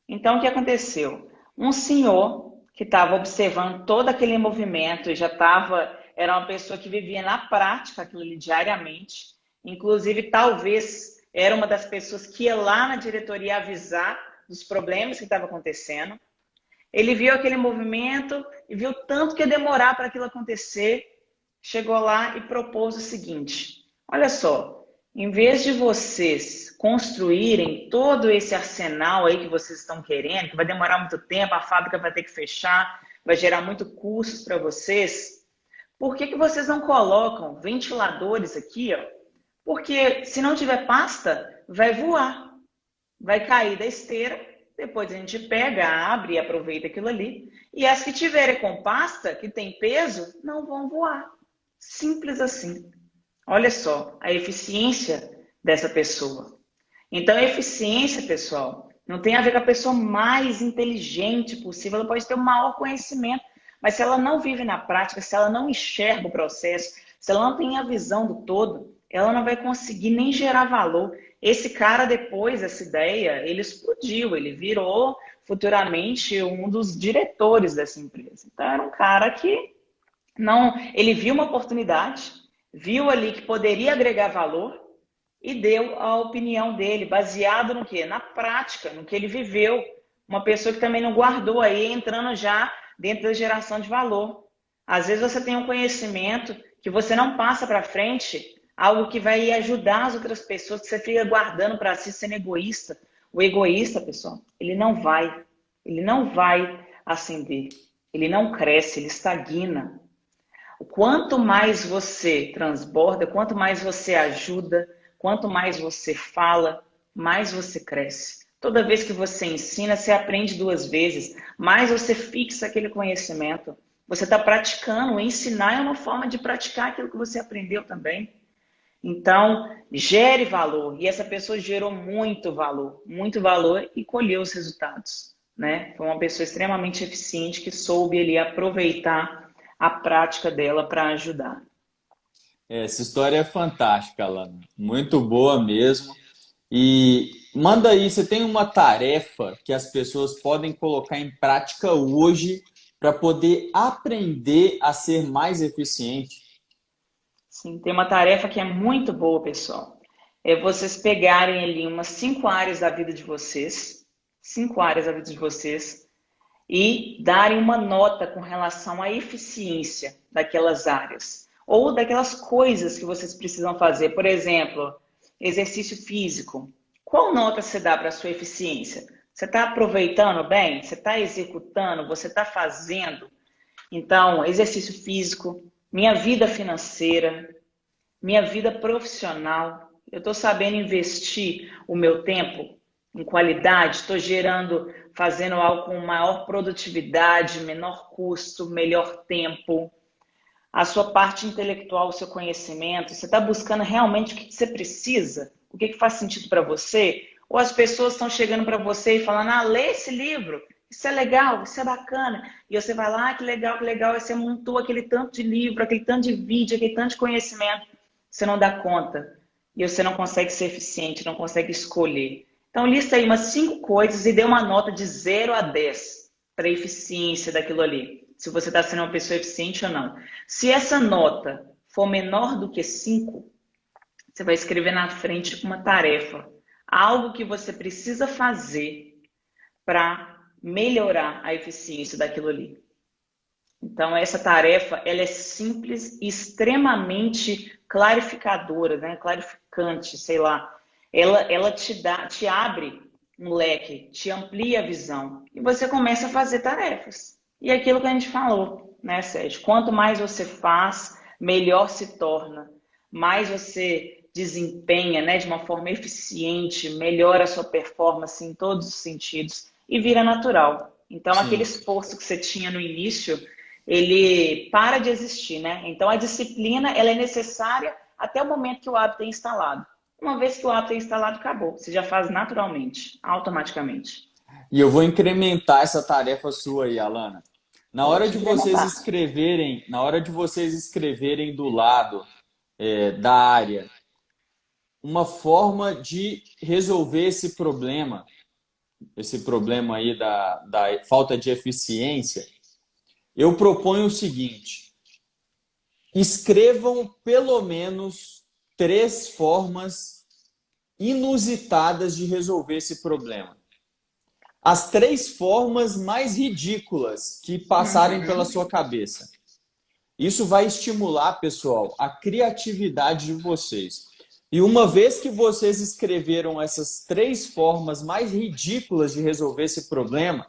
Então, o que aconteceu? Um senhor que estava observando todo aquele movimento e já estava, era uma pessoa que vivia na prática aquilo ali diariamente, inclusive talvez era uma das pessoas que ia lá na diretoria avisar dos problemas que estavam acontecendo. Ele viu aquele movimento e viu tanto que ia demorar para aquilo acontecer. Chegou lá e propôs o seguinte: olha só, em vez de vocês construírem todo esse arsenal aí que vocês estão querendo, que vai demorar muito tempo, a fábrica vai ter que fechar, vai gerar muito custos para vocês, por que vocês não colocam ventiladores aqui, ó? Porque se não tiver pasta, vai voar, vai cair da esteira, depois a gente pega, abre e aproveita aquilo ali. E as que tiverem com pasta, que tem peso, não vão voar. Simples assim. Olha só a eficiência dessa pessoa. Então, a eficiência, pessoal, não tem a ver com a pessoa mais inteligente possível. Ela pode ter o maior conhecimento, mas se ela não vive na prática, se ela não enxerga o processo, se ela não tem a visão do todo, ela não vai conseguir nem gerar valor. Esse cara, depois dessa ideia, ele explodiu, ele virou futuramente um dos diretores dessa empresa. Então, era um cara que não, ele viu uma oportunidade, viu ali que poderia agregar valor e deu a opinião dele, baseado no quê? Na prática, no que ele viveu. Uma pessoa que também não guardou aí, entrando já dentro da geração de valor. Às vezes você tem um conhecimento que você não passa para frente, algo que vai ajudar as outras pessoas, que você fica guardando para si, sendo egoísta. O egoísta, pessoal, ele não vai ascender, ele não cresce, ele estagna. Quanto mais você transborda, quanto mais você ajuda, quanto mais você fala, mais você cresce. Toda vez que você ensina, você aprende 2 vezes, mais você fixa aquele conhecimento. Você está praticando, ensinar é uma forma de praticar aquilo que você aprendeu também. Então, gere valor. E essa pessoa gerou muito valor e colheu os resultados, né? Foi uma pessoa extremamente eficiente que soube ali aproveitar a prática dela para ajudar. Essa história é fantástica, Alana. Muito boa mesmo. E manda aí, você tem uma tarefa que as pessoas podem colocar em prática hoje para poder aprender a ser mais eficiente? Sim, tem uma tarefa que é muito boa, pessoal. É vocês pegarem ali umas 5 áreas da vida de vocês, 5 áreas da vida de vocês, e darem uma nota com relação à eficiência daquelas áreas ou daquelas coisas que vocês precisam fazer. Por exemplo, exercício físico. Qual nota você dá para a sua eficiência? Você está aproveitando bem? Você está executando? Você está fazendo? Então, exercício físico, minha vida financeira, minha vida profissional. Eu estou sabendo investir o meu tempo em qualidade, estou gerando, fazendo algo com maior produtividade, menor custo, melhor tempo. A sua parte intelectual, o seu conhecimento, você está buscando realmente o que você precisa? O que faz sentido para você? Ou as pessoas estão chegando para você e falando, lê esse livro, isso é legal, isso é bacana. E você vai lá, que legal, que legal. E você montou aquele tanto de livro, aquele tanto de vídeo, aquele tanto de conhecimento. Você não dá conta. E você não consegue ser eficiente, não consegue escolher. Então, lista aí umas 5 coisas e dê uma nota de 0 a 10 para a eficiência daquilo ali. Se você está sendo uma pessoa eficiente ou não. Se essa nota for menor do que 5, você vai escrever na frente uma tarefa. Algo que você precisa fazer para melhorar a eficiência daquilo ali. Então, essa tarefa, ela é simples e extremamente clarificadora, né? Clarificante, sei lá. Ela te abre um leque, te amplia a visão. E você começa a fazer tarefas. E aquilo que a gente falou, né, Sérgio? Quanto mais você faz, melhor se torna. Mais você desempenha, né, de uma forma eficiente, melhora a sua performance em todos os sentidos e vira natural. Então, aquele Sim. esforço que você tinha no início, ele para de existir, né? Então, a disciplina, ela é necessária até o momento que o hábito é instalado. Uma vez que o hábito é instalado, acabou. Você já faz naturalmente, automaticamente. E eu vou incrementar essa tarefa sua aí, Alana. Pode incrementar. Na hora de vocês escreverem do lado da área, uma forma de resolver esse problema aí da falta de eficiência, eu proponho o seguinte: escrevam pelo menos 3 formas inusitadas de resolver esse problema. as 3 formas mais ridículas que passarem pela Uhum. sua cabeça. Isso vai estimular, pessoal, a criatividade de vocês. E uma vez que vocês escreveram essas 3 formas mais ridículas de resolver esse problema,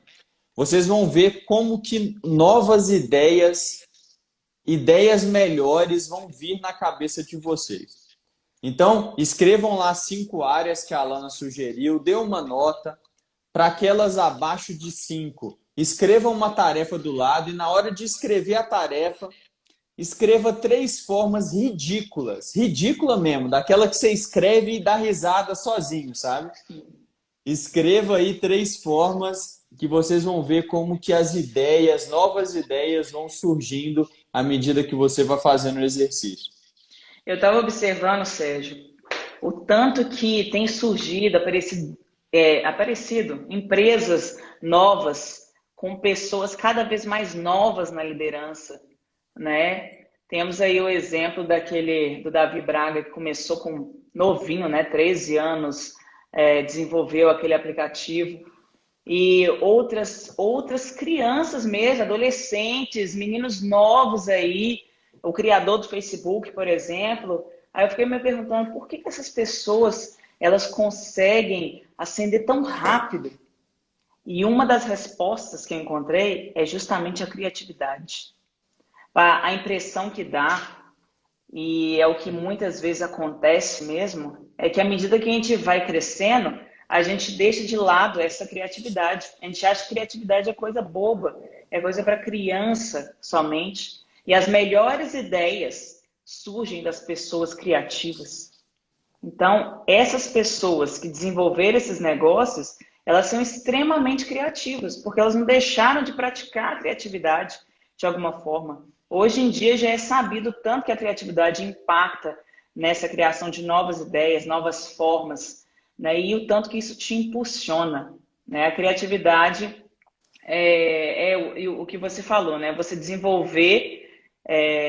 vocês vão ver como que novas ideias, ideias melhores vão vir na cabeça de vocês. Então, escrevam lá 5 áreas que a Alana sugeriu, dê uma nota. Para aquelas abaixo de 5, escreva uma tarefa do lado e na hora de escrever a tarefa, escreva 3 formas ridículas. Ridícula mesmo, daquela que você escreve e dá risada sozinho, sabe? Escreva aí 3 formas que vocês vão ver como que as ideias, novas ideias vão surgindo à medida que você vai fazendo o exercício. Eu estava observando, Sérgio, o tanto que tem surgido, aparecido empresas novas, com pessoas cada vez mais novas na liderança, né? Temos aí o exemplo do Davi Braga, que começou com novinho, né? 13 anos, desenvolveu aquele aplicativo. E outras crianças mesmo, adolescentes, meninos novos aí, o criador do Facebook, por exemplo. Aí eu fiquei me perguntando por que essas pessoas elas conseguem ascender tão rápido? E uma das respostas que eu encontrei é justamente a criatividade. A impressão que dá, e é o que muitas vezes acontece mesmo, é que à medida que a gente vai crescendo, a gente deixa de lado essa criatividade. A gente acha que criatividade é coisa boba, é coisa para criança somente. E as melhores ideias surgem das pessoas criativas. Então, essas pessoas que desenvolveram esses negócios, elas são extremamente criativas, porque elas não deixaram de praticar a criatividade de alguma forma. Hoje em dia já é sabido tanto que a criatividade impacta nessa criação de novas ideias, novas formas, né? E o tanto que isso te impulsiona, né? A criatividade é o que você falou, né? Você desenvolver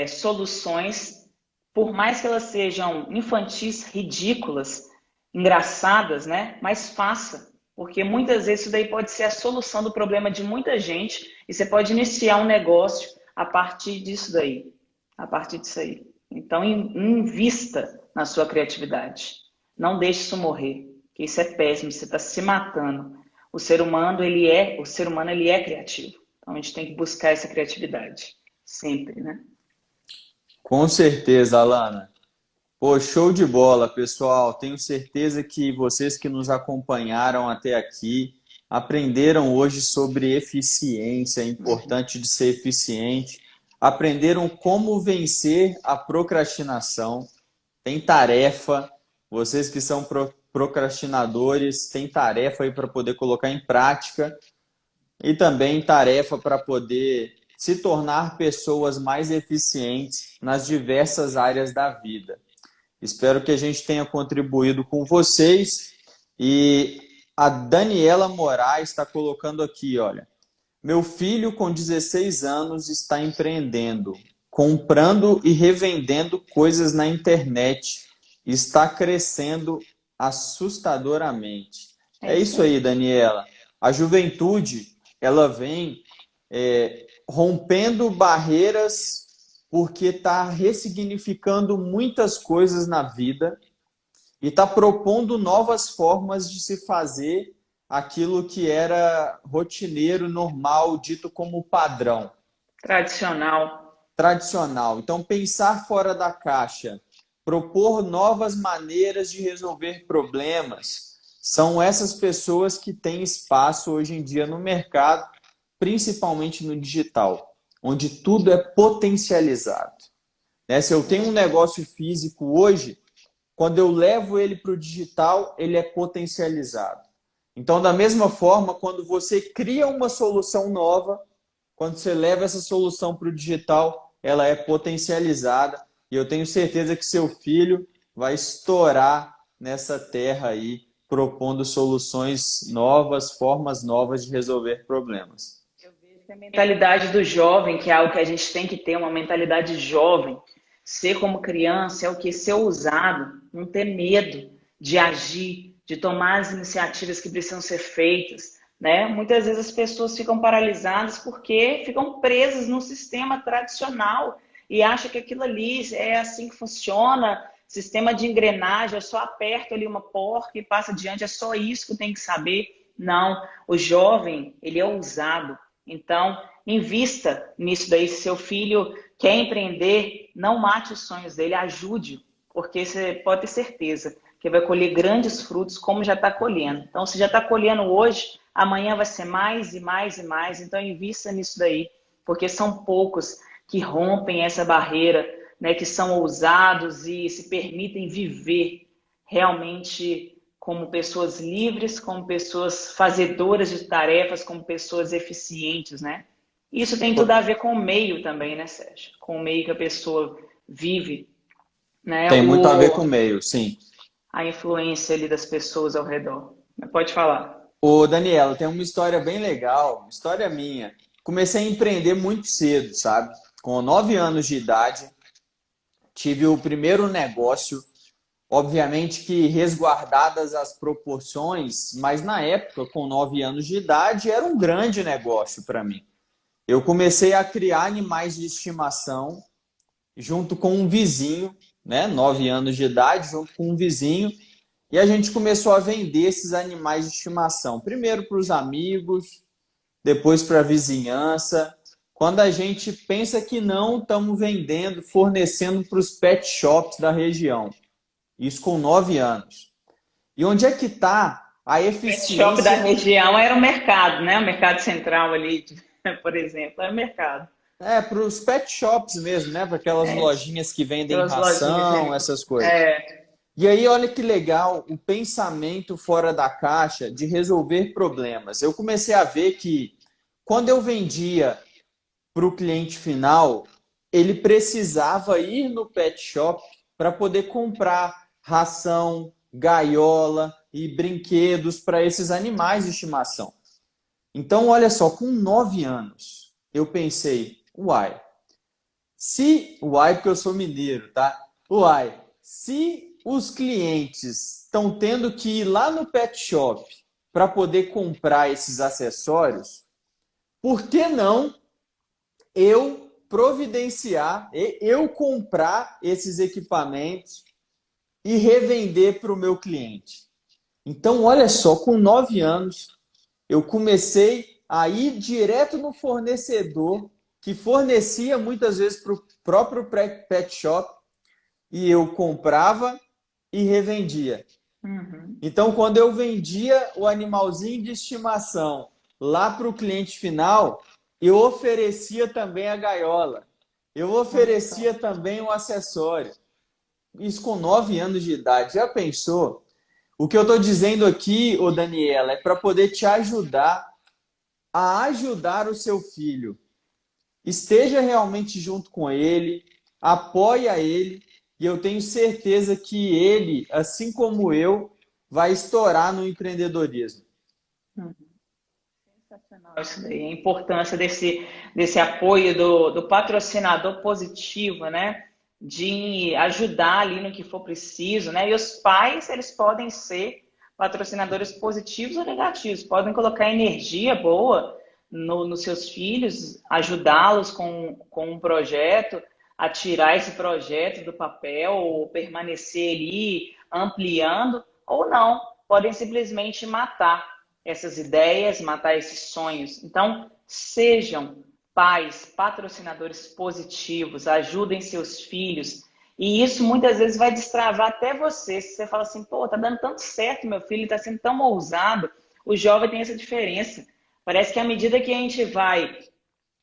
soluções, por mais que elas sejam infantis, ridículas, engraçadas, né? Mas faça, porque muitas vezes isso daí pode ser a solução do problema de muita gente e você pode iniciar um negócio a partir disso daí, a partir disso aí. Então, invista na sua criatividade. Não deixe isso morrer, que isso é péssimo, você está se matando. O ser humano ele é criativo. Então, a gente tem que buscar essa criatividade, sempre, né? Com certeza, Alana. Pô, show de bola, pessoal. Tenho certeza que vocês que nos acompanharam até aqui aprenderam hoje sobre eficiência, é importante de ser eficiente, aprenderam como vencer a procrastinação. Tem tarefa, vocês que são procrastinadores, tem tarefa aí para poder colocar em prática e também tarefa para poder se tornar pessoas mais eficientes nas diversas áreas da vida. Espero que a gente tenha contribuído com vocês. E a Daniela Moraes está colocando aqui, olha. Meu filho com 16 anos está empreendendo, comprando e revendendo coisas na internet. Está crescendo assustadoramente. É É isso isso aí. aí, Daniela. A juventude, ela vem rompendo barreiras porque está ressignificando muitas coisas na vida e está propondo novas formas de se fazer aquilo que era rotineiro, normal, dito como padrão, Tradicional. tradicional. Então, pensar fora da caixa, propor novas maneiras de resolver problemas, são essas pessoas que têm espaço hoje em dia no mercado, principalmente no digital, onde tudo é potencializado. Né? Se eu tenho um negócio físico hoje, quando eu levo ele para o digital, ele é potencializado. Então, da mesma forma, quando você cria uma solução nova, quando você leva essa solução para o digital, ela é potencializada. E eu tenho certeza que seu filho vai estourar nessa terra aí, propondo soluções novas, formas novas de resolver problemas. Eu vejo que a mentalidade do jovem, que é algo que a gente tem que ter, uma mentalidade jovem, ser como criança é o que? Ser ousado, não ter medo de agir, de tomar as iniciativas que precisam ser feitas, né? Muitas vezes as pessoas ficam paralisadas porque ficam presas no sistema tradicional e acham que aquilo ali é assim que funciona, sistema de engrenagem, eu só aperto ali uma porta e passa adiante, é só isso que eu tenho que saber. Não, o jovem, ele é ousado. Então, invista nisso daí. Se seu filho quer empreender, não mate os sonhos dele, ajude, porque você pode ter certeza que vai colher grandes frutos, como já está colhendo. Então, se já está colhendo hoje, amanhã vai ser mais e mais e mais. Então, invista nisso daí, porque são poucos que rompem essa barreira, né, que são ousados e se permitem viver realmente como pessoas livres, como pessoas fazedoras de tarefas, como pessoas eficientes, né? Isso tem tudo a ver com o meio também, né, Sérgio? Com o meio que a pessoa vive, né? Tem muito a ver com o meio, sim. A influência ali das pessoas ao redor. Mas pode falar. Ô, Daniela, tem uma história bem legal, uma história minha. Comecei a empreender muito cedo, sabe? Com 9 anos de idade, tive o primeiro negócio, obviamente que resguardadas as proporções, mas na época, com 9 anos de idade, era um grande negócio para mim. Eu comecei a criar animais de estimação junto com um vizinho, né? 9 anos de idade, junto com um vizinho, e a gente começou a vender esses animais de estimação. Primeiro para os amigos, depois para a vizinhança. Quando a gente pensa que não, estamos vendendo, fornecendo para os pet shops da região. Isso com 9 anos. E onde é que está a O pet shop da eficiência? região era o mercado, né? O mercado central ali, por exemplo, era o mercado. Para os pet shops mesmo, né? Para aquelas É, lojinhas que vendem aquelas lojinhas ração, ali. essas coisas. É. E aí, olha que legal o pensamento fora da caixa de resolver problemas. Eu comecei a ver que quando eu vendia para o cliente final, ele precisava ir no pet shop para poder comprar ração, gaiola e brinquedos para esses animais de estimação. Então, olha só, com 9 anos, eu pensei, uai, porque eu sou mineiro, tá? Uai, se os clientes estão tendo que ir lá no pet shop para poder comprar esses acessórios, por que não eu providenciar, eu comprar esses equipamentos e revender para o meu cliente? Então, olha só, com 9 anos, eu comecei a ir direto no fornecedor, que fornecia muitas vezes para o próprio pet shop, e eu comprava e revendia. Uhum. Então, quando eu vendia o animalzinho de estimação lá para o cliente final, eu oferecia também a gaiola, eu Olha só. oferecia também o acessório. Isso com 9 anos de idade. Já pensou? O que eu estou dizendo aqui, ô Daniela, é para poder te ajudar a ajudar o seu filho. Esteja realmente junto com ele, apoia ele, e eu tenho certeza que ele, assim como eu, vai estourar no empreendedorismo. Uhum. Sensacional isso daí, a importância desse apoio do patrocinador positivo, né? De ajudar ali no que for preciso, né? E os pais, eles podem ser patrocinadores positivos ou negativos, podem colocar energia boa nos seus filhos, ajudá-los com um projeto, a tirar esse projeto do papel, ou permanecer ali ampliando, ou não, podem simplesmente matar essas ideias, matar esses sonhos. Então, sejam pais, patrocinadores positivos, ajudem seus filhos. E isso muitas vezes vai destravar até você. Se você fala assim, pô, tá dando tanto certo, meu filho tá sendo tão ousado. O jovem tem essa diferença. Parece que à medida que a gente vai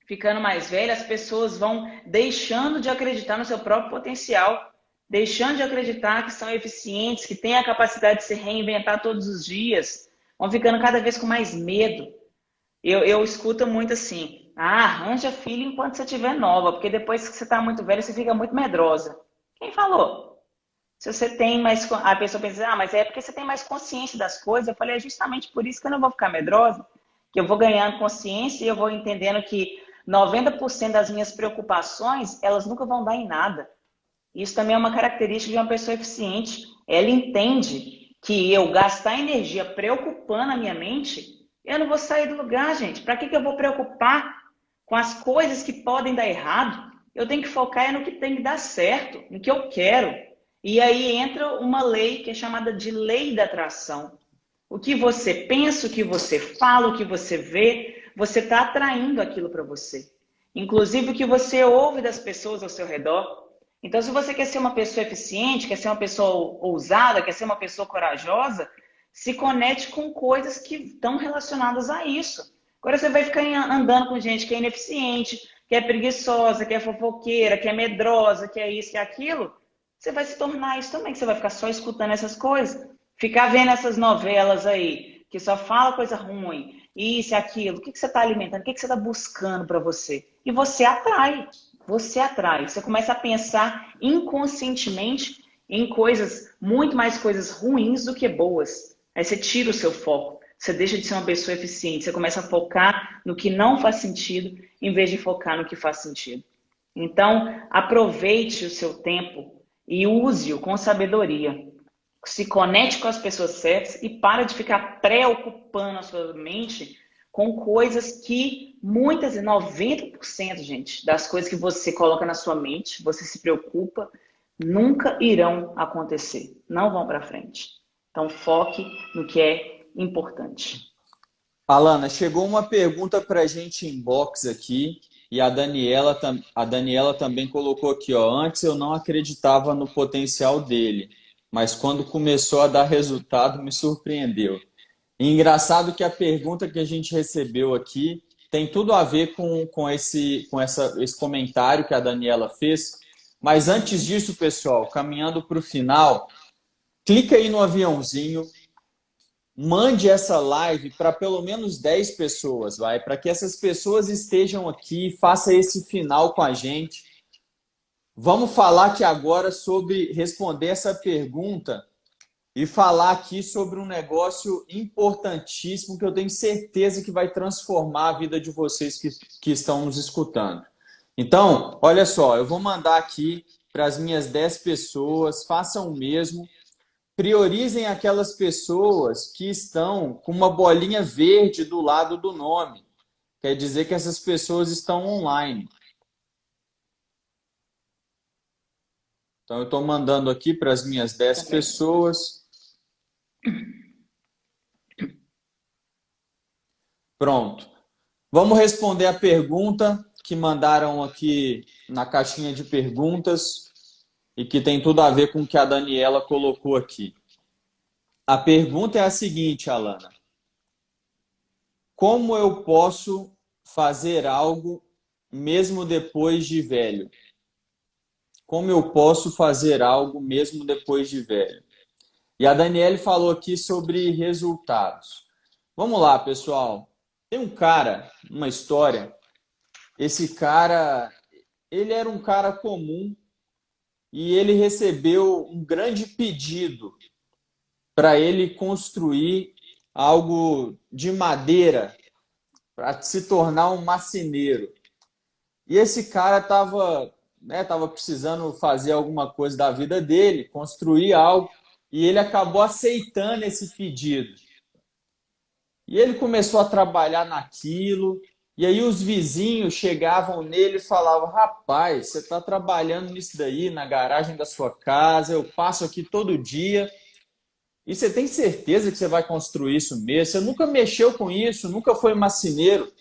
ficando mais velho, as pessoas vão deixando de acreditar no seu próprio potencial, deixando de acreditar que são eficientes, que têm a capacidade de se reinventar todos os dias, vão ficando cada vez com mais medo. Eu escuto muito assim, arranja filho enquanto você estiver nova, porque depois que você está muito velha, você fica muito medrosa. Quem falou? Se você tem mais... A pessoa pensa, mas é porque você tem mais consciência das coisas. Eu falei, é justamente por isso que eu não vou ficar medrosa, que eu vou ganhando consciência e eu vou entendendo que 90% das minhas preocupações, elas nunca vão dar em nada. Isso também é uma característica de uma pessoa eficiente. Ela entende que eu gastar energia preocupando a minha mente Eu não vou sair do lugar, gente. Para que eu vou preocupar com as coisas que podem dar errado? Eu tenho que focar no que tem que dar certo, no que eu quero. E aí entra uma lei que é chamada de lei da atração. O que você pensa, o que você fala, o que você vê, você está atraindo aquilo para você. Inclusive o que você ouve das pessoas ao seu redor. Então, se você quer ser uma pessoa eficiente, quer ser uma pessoa ousada, quer ser uma pessoa corajosa, se conecte com coisas que estão relacionadas a isso. Agora você vai ficar andando com gente que é ineficiente, que é preguiçosa, que é fofoqueira, que é medrosa, que é isso, que é aquilo. Você vai se tornar isso também, que você vai ficar só escutando essas coisas. Ficar vendo essas novelas aí, que só fala coisa ruim, isso e aquilo. O que você está alimentando? O que você está buscando para você? E você atrai. Você atrai. Você começa a pensar inconscientemente em coisas, muito mais coisas ruins do que boas. Aí você tira o seu foco. Você deixa de ser uma pessoa eficiente. Você começa a focar no que não faz sentido, em vez de focar no que faz sentido. Então, aproveite o seu tempo e use-o com sabedoria. Se conecte com as pessoas certas e para de ficar preocupando a sua mente com coisas que muitas, 90%, gente, das coisas que você coloca na sua mente, você se preocupa, nunca irão acontecer. Não vão para frente. Então, foque no que é importante. Alana, chegou uma pergunta para a gente em box aqui e a Daniela também colocou aqui, ó. Antes eu não acreditava no potencial dele, mas quando começou a dar resultado me surpreendeu. E engraçado que a pergunta que a gente recebeu aqui tem tudo a ver com esse comentário que a Daniela fez. Mas antes disso, pessoal, caminhando para o final, clica aí no aviãozinho. Mande essa live para pelo menos 10 pessoas, vai, para que essas pessoas estejam aqui, faça esse final com a gente. Vamos falar aqui agora sobre responder essa pergunta e falar aqui sobre um negócio importantíssimo que eu tenho certeza que vai transformar a vida de vocês que estão nos escutando. Então, olha só, eu vou mandar aqui para as minhas 10 pessoas, façam o mesmo. Priorizem aquelas pessoas que estão com uma bolinha verde do lado do nome. Quer dizer que essas pessoas estão online. Então, eu estou mandando aqui para as minhas 10 Também. pessoas. Pronto. Vamos responder a pergunta que mandaram aqui na caixinha de perguntas e que tem tudo a ver com o que a Daniela colocou aqui. A pergunta é a seguinte, Alana. Como eu posso fazer algo mesmo depois de velho? Como eu posso fazer algo mesmo depois de velho? E a Daniele falou aqui sobre resultados. Vamos lá, pessoal. Tem um cara, uma história. Esse cara, ele era um cara comum e ele recebeu um grande pedido para ele construir algo de madeira para se tornar um marceneiro. E esse cara tava precisando fazer alguma coisa da vida dele, construir algo, e ele acabou aceitando esse pedido. E ele começou a trabalhar naquilo, e aí os vizinhos chegavam nele e falavam: Rapaz, você está trabalhando nisso daí, na garagem da sua casa, eu passo aqui todo dia, e você tem certeza que você vai construir isso mesmo? Você nunca mexeu com isso, nunca foi marceneiro.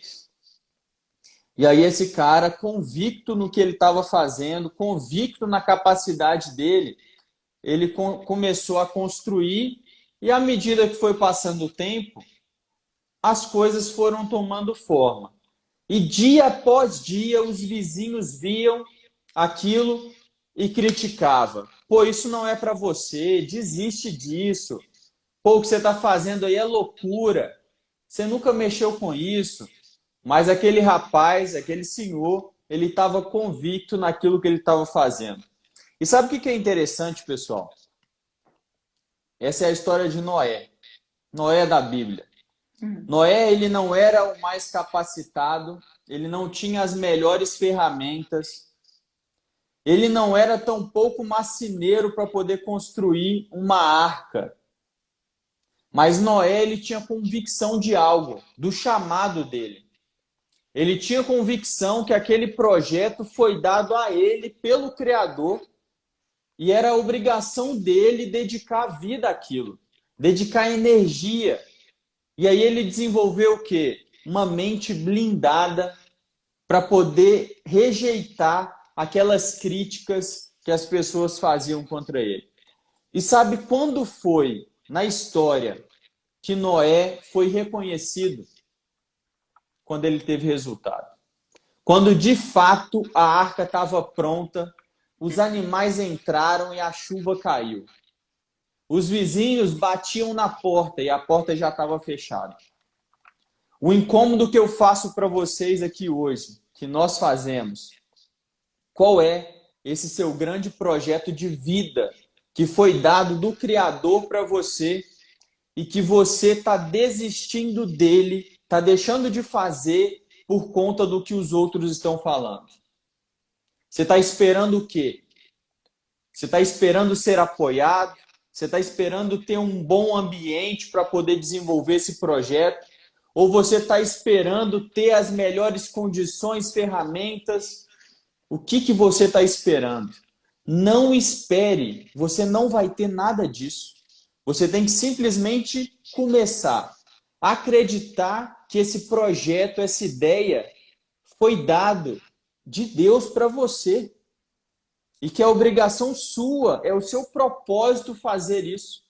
E aí esse cara, convicto no que ele estava fazendo, convicto na capacidade dele, ele começou a construir e à medida que foi passando o tempo, as coisas foram tomando forma. E dia após dia os vizinhos viam aquilo e criticavam. Pô, isso não é para você, desiste disso. Pô, o que você está fazendo aí é loucura. Você nunca mexeu com isso. Mas aquele rapaz, aquele senhor, ele estava convicto naquilo que ele estava fazendo. E sabe o que é interessante, pessoal? Essa é a história de Noé. Noé da Bíblia. Noé, ele não era o mais capacitado, ele não tinha as melhores ferramentas, ele não era tão pouco marceneiro para poder construir uma arca. Mas Noé, ele tinha convicção de algo, do chamado dele. Ele tinha convicção que aquele projeto foi dado a ele pelo Criador e era a obrigação dele dedicar a vida àquilo, dedicar energia. E aí ele desenvolveu o quê? Uma mente blindada para poder rejeitar aquelas críticas que as pessoas faziam contra ele. E sabe quando foi na história que Noé foi reconhecido? Quando ele teve resultado. Quando de fato a arca estava pronta, os animais entraram e a chuva caiu. Os vizinhos batiam na porta e a porta já estava fechada. O incômodo que eu faço para vocês aqui hoje, que nós fazemos, qual é esse seu grande projeto de vida que foi dado do Criador para você e que você está desistindo dele, está deixando de fazer por conta do que os outros estão falando? Você está esperando o quê? Você está esperando ser apoiado? Você está esperando ter um bom ambiente para poder desenvolver esse projeto? Ou você está esperando ter as melhores condições, ferramentas? O que você está esperando? Não espere, você não vai ter nada disso. Você tem que simplesmente começar a acreditar que esse projeto, essa ideia foi dado de Deus para você. E que é obrigação sua, é o seu propósito fazer isso.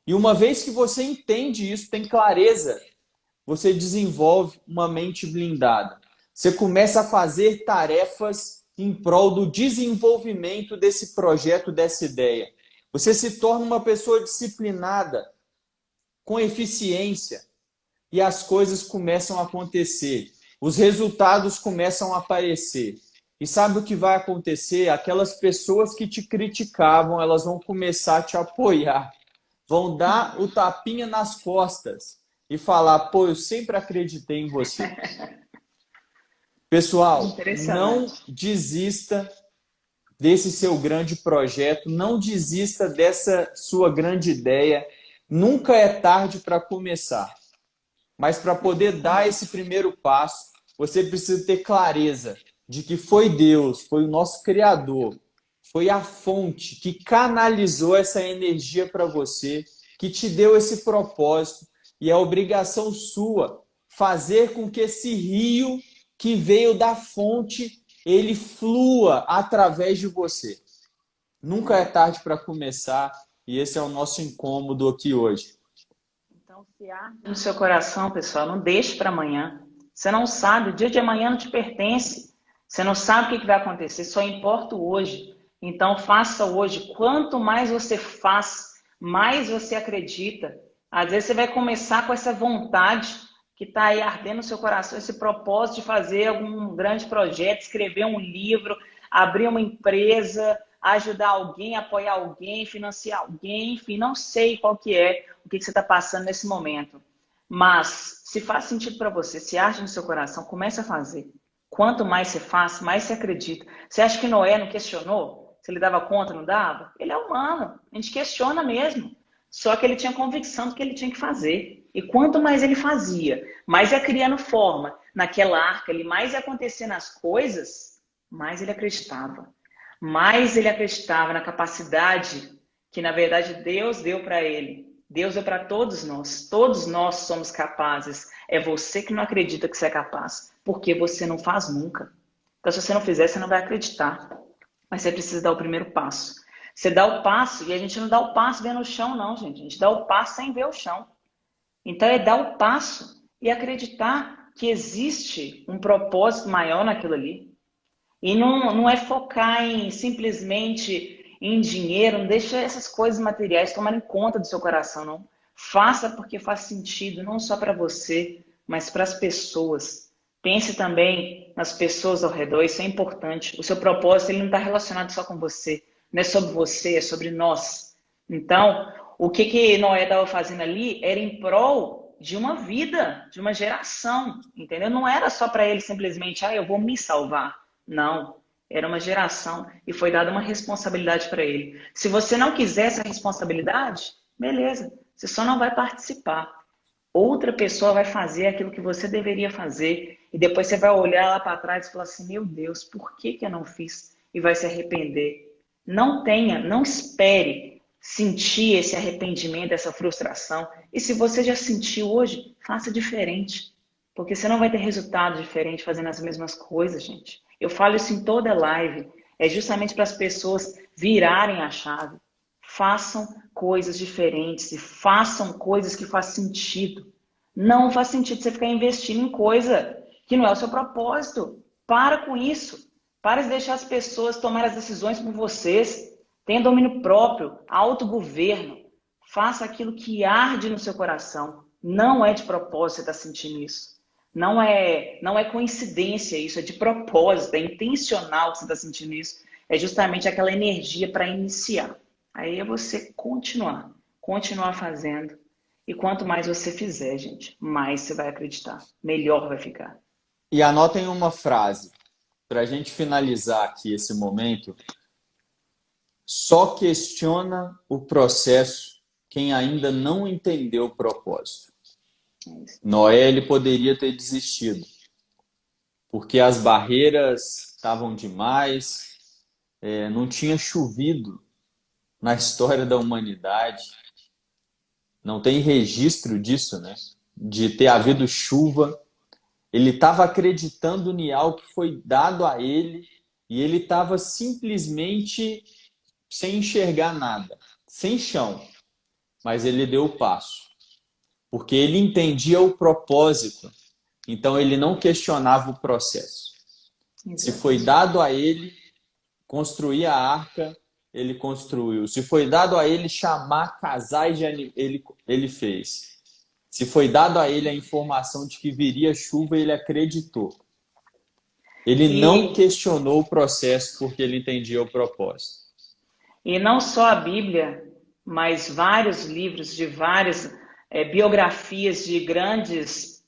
E uma vez que você entende isso, tem clareza, você desenvolve uma mente blindada. Você começa a fazer tarefas em prol do desenvolvimento desse projeto, dessa ideia. Você se torna uma pessoa disciplinada, com eficiência, e as coisas começam a acontecer. Os resultados começam a aparecer. E sabe o que vai acontecer? Aquelas pessoas que te criticavam, elas vão começar a te apoiar. Vão dar o tapinha nas costas e falar, pô, eu sempre acreditei em você. Pessoal, não desista desse seu grande projeto, não desista dessa sua grande ideia. Nunca é tarde para começar. Mas para poder dar esse primeiro passo, você precisa ter clareza de que foi Deus, foi o nosso Criador, foi a fonte que canalizou essa energia para você, que te deu esse propósito, e é obrigação sua fazer com que esse rio que veio da fonte, ele flua através de você. Nunca é tarde para começar, e esse é o nosso incômodo aqui hoje. Então, se arde no seu coração, pessoal, não deixe para amanhã. Você não sabe, o dia de amanhã não te pertence. Você não sabe o que vai acontecer, só importa o hoje. Então, faça hoje. Quanto mais você faz, mais você acredita. Às vezes você vai começar com essa vontade que está aí ardendo no seu coração, esse propósito de fazer algum grande projeto, escrever um livro, abrir uma empresa, ajudar alguém, apoiar alguém, financiar alguém, enfim, não sei qual que é o que você está passando nesse momento. Mas, se faz sentido para você, se arde no seu coração, comece a fazer. Quanto mais você faz, mais você acredita. Você acha que Noé não questionou? Se ele dava conta, não dava? Ele é humano, a gente questiona mesmo. Só que ele tinha convicção do que ele tinha que fazer. E quanto mais ele fazia, mais ia criando forma naquela arca, mais ia acontecendo as coisas, mais ele acreditava. Mais ele acreditava na capacidade que, na verdade, Deus deu para ele. Deus deu para todos nós. Todos nós somos capazes. É você que não acredita que você é capaz, porque você não faz nunca. Então, se você não fizer, você não vai acreditar. Mas você precisa dar o primeiro passo. Você dá o passo, e a gente não dá o passo vendo o chão, não, gente. A gente dá o passo sem ver o chão. Então, é dar o passo e acreditar que existe um propósito maior naquilo ali. E não é focar em simplesmente em dinheiro, não deixa essas coisas materiais tomarem conta do seu coração, não. Faça porque faz sentido, não só para você, mas para as pessoas. Pense também nas pessoas ao redor, isso é importante. O seu propósito ele não está relacionado só com você, não é sobre você, é sobre nós. Então, o que Noé estava fazendo ali era em prol de uma vida, de uma geração, entendeu? Não era só para ele simplesmente, eu vou me salvar. Não, era uma geração e foi dada uma responsabilidade para ele. Se você não quiser essa responsabilidade, beleza, Você só não vai participar. Outra pessoa vai fazer aquilo que você deveria fazer e depois você vai olhar lá para trás e falar assim, meu Deus, por que que eu não fiz? E vai se arrepender. Não espere sentir esse arrependimento, essa frustração. E se você já sentiu hoje, faça diferente. Porque você não vai ter resultado diferente fazendo as mesmas coisas, gente. Eu falo isso em toda live. É justamente para as pessoas virarem a chave. Façam coisas diferentes e façam coisas que fazem sentido. Não faz sentido você ficar investindo em coisa que não é o seu propósito. Para com isso. Para de deixar as pessoas tomarem as decisões por vocês. Tenha domínio próprio, autogoverno. Faça aquilo que arde no seu coração. Não é de propósito você estar sentindo isso. Não é coincidência isso, é de propósito, é intencional que você está sentindo isso. É justamente aquela energia para iniciar. Aí é você continuar fazendo. E quanto mais você fizer, gente, mais você vai acreditar. Melhor vai ficar. E anotem uma frase, para a gente finalizar aqui esse momento. Só questiona o processo quem ainda não entendeu o propósito. Noé, ele poderia ter desistido, porque as barreiras estavam demais, não tinha chovido na história da humanidade. Não tem registro disso, né? De ter havido chuva. Ele estava acreditando em algo que foi dado a ele e ele estava simplesmente sem enxergar nada, sem chão. Mas ele deu o passo, porque ele entendia o propósito. Então ele não questionava o processo. Se foi dado a ele construir a arca, ele construiu. Se foi dado a ele chamar casais de ele fez. Se foi dado a ele a informação de que viria chuva, ele acreditou. Ele não questionou o processo porque ele entendia o propósito. E não só a Bíblia, mas vários livros de várias biografias de grandes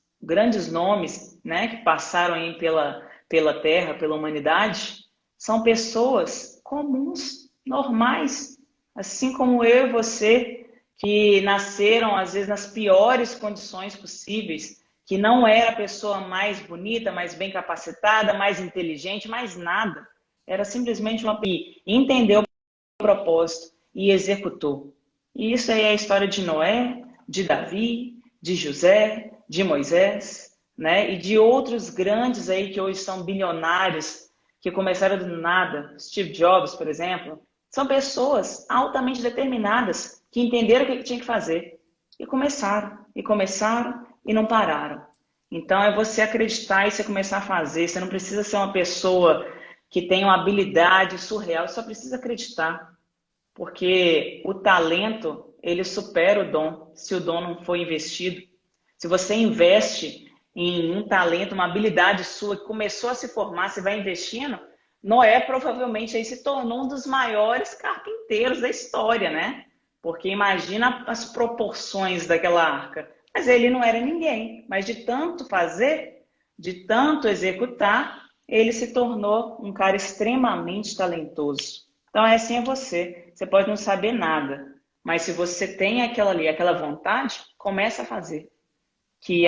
nomes, né, que passaram aí pela Terra, pela humanidade, são pessoas comuns, normais, assim como eu e você, que nasceram, às vezes, nas piores condições possíveis, que não era a pessoa mais bonita, mais bem capacitada, mais inteligente, mais nada. Era simplesmente uma que entendeu o propósito e executou. E isso aí é a história de Noé, de Davi, de José, de Moisés, né? E de outros grandes aí que hoje são bilionários, que começaram do nada. Steve Jobs, por exemplo. São pessoas altamente determinadas que entenderam o que tinha que fazer. E começaram e não pararam. Então é você acreditar e você começar a fazer. Você não precisa ser uma pessoa que tem uma habilidade surreal, você só precisa acreditar. Porque o talento, ele supera o dom, se o dom não for investido. Se você investe em um talento, uma habilidade sua que começou a se formar, você vai investindo, Noé provavelmente aí se tornou um dos maiores carpinteiros da história, né? Porque imagina as proporções daquela arca. Mas ele não era ninguém. Mas de tanto fazer, de tanto executar, ele se tornou um cara extremamente talentoso. Então, assim é você. Você pode não saber nada, mas se você tem aquela vontade, começa a fazer. Que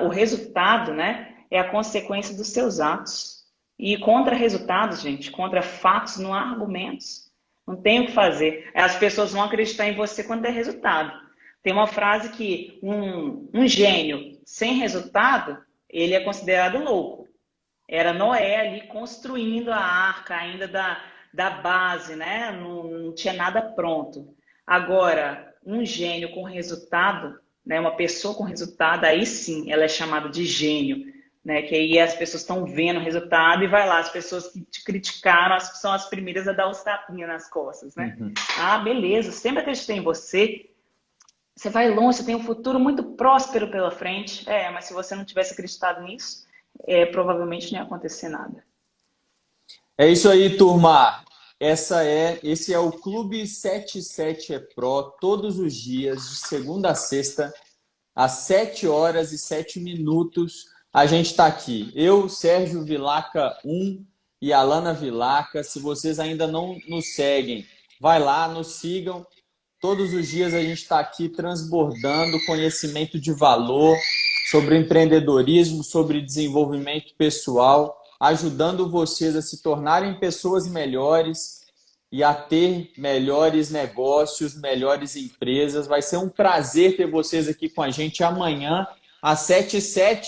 o resultado, né, é a consequência dos seus atos. E contra resultados, gente, contra fatos, não há argumentos. Não tem o que fazer. As pessoas vão acreditar em você quando der resultado. Tem uma frase que um gênio sem resultado, ele é considerado louco. Era Noé ali construindo a arca ainda da base, né? Não tinha nada pronto. Agora, um gênio com resultado, né? Uma pessoa com resultado, aí sim, ela é chamada de gênio, né? Que aí as pessoas estão vendo o resultado e vai lá, as pessoas que te criticaram são as primeiras a dar os tapinhas nas costas, né? Uhum. Ah, beleza, sempre acreditei em você. Você vai longe, você tem um futuro muito próspero pela frente. Mas se você não tivesse acreditado nisso, provavelmente não ia acontecer nada. É isso aí, turma. Esse é o Clube 77 Pro, todos os dias, de segunda a sexta, às 7 horas e 7 minutos. A gente está aqui. Eu, Sérgio Vilaca 1 e Alana Vilaca. Se vocês ainda não nos seguem, vai lá, nos sigam. Todos os dias a gente está aqui transbordando conhecimento de valor sobre empreendedorismo, sobre desenvolvimento pessoal, ajudando vocês a se tornarem pessoas melhores e a ter melhores negócios, melhores empresas. Vai ser um prazer ter vocês aqui com a gente amanhã, às 7h07,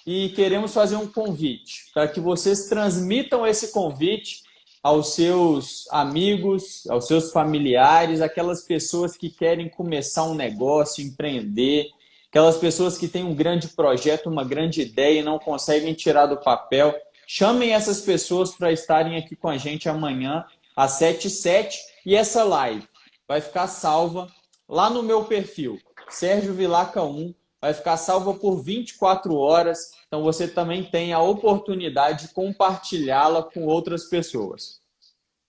e queremos fazer um convite para que vocês transmitam esse convite aos seus amigos, aos seus familiares, aquelas pessoas que querem começar um negócio, empreender, aquelas pessoas que têm um grande projeto, uma grande ideia e não conseguem tirar do papel. Chamem essas pessoas para estarem aqui com a gente amanhã, às 7h07, e essa live vai ficar salva lá no meu perfil, Sérgio Vilaca 1, vai ficar salva por 24 horas, então você também tem a oportunidade de compartilhá-la com outras pessoas.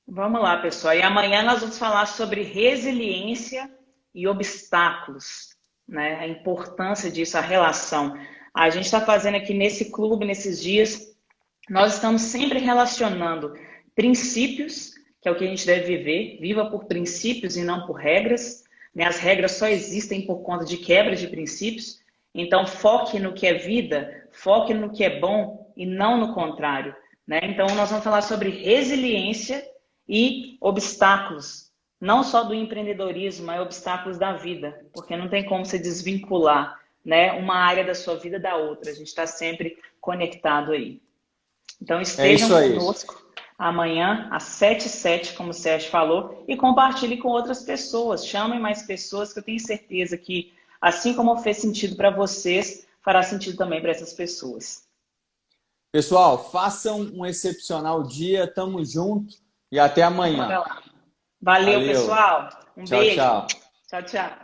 Vamos lá, pessoal. E amanhã nós vamos falar sobre resiliência e obstáculos, né? A importância disso, a relação. A gente está fazendo aqui nesse clube, nesses dias, nós estamos sempre relacionando princípios, que é o que a gente deve viver, viva por princípios e não por regras, né? As regras só existem por conta de quebra de princípios. Então, foque no que é vida, foque no que é bom e não no contrário, né? Então, nós vamos falar sobre resiliência e obstáculos, não só do empreendedorismo, mas obstáculos da vida, porque não tem como se desvincular, né, uma área da sua vida da outra. A gente está sempre conectado aí. Então, estejam conosco amanhã, às 7h07, como o Sérgio falou, e compartilhe com outras pessoas. Chamem mais pessoas, que eu tenho certeza que, assim como fez sentido para vocês, fará sentido também para essas pessoas. Pessoal, façam um excepcional dia, tamo junto e até amanhã. Valeu, pessoal. Um tchau, beijo. Tchau. Tchau, tchau.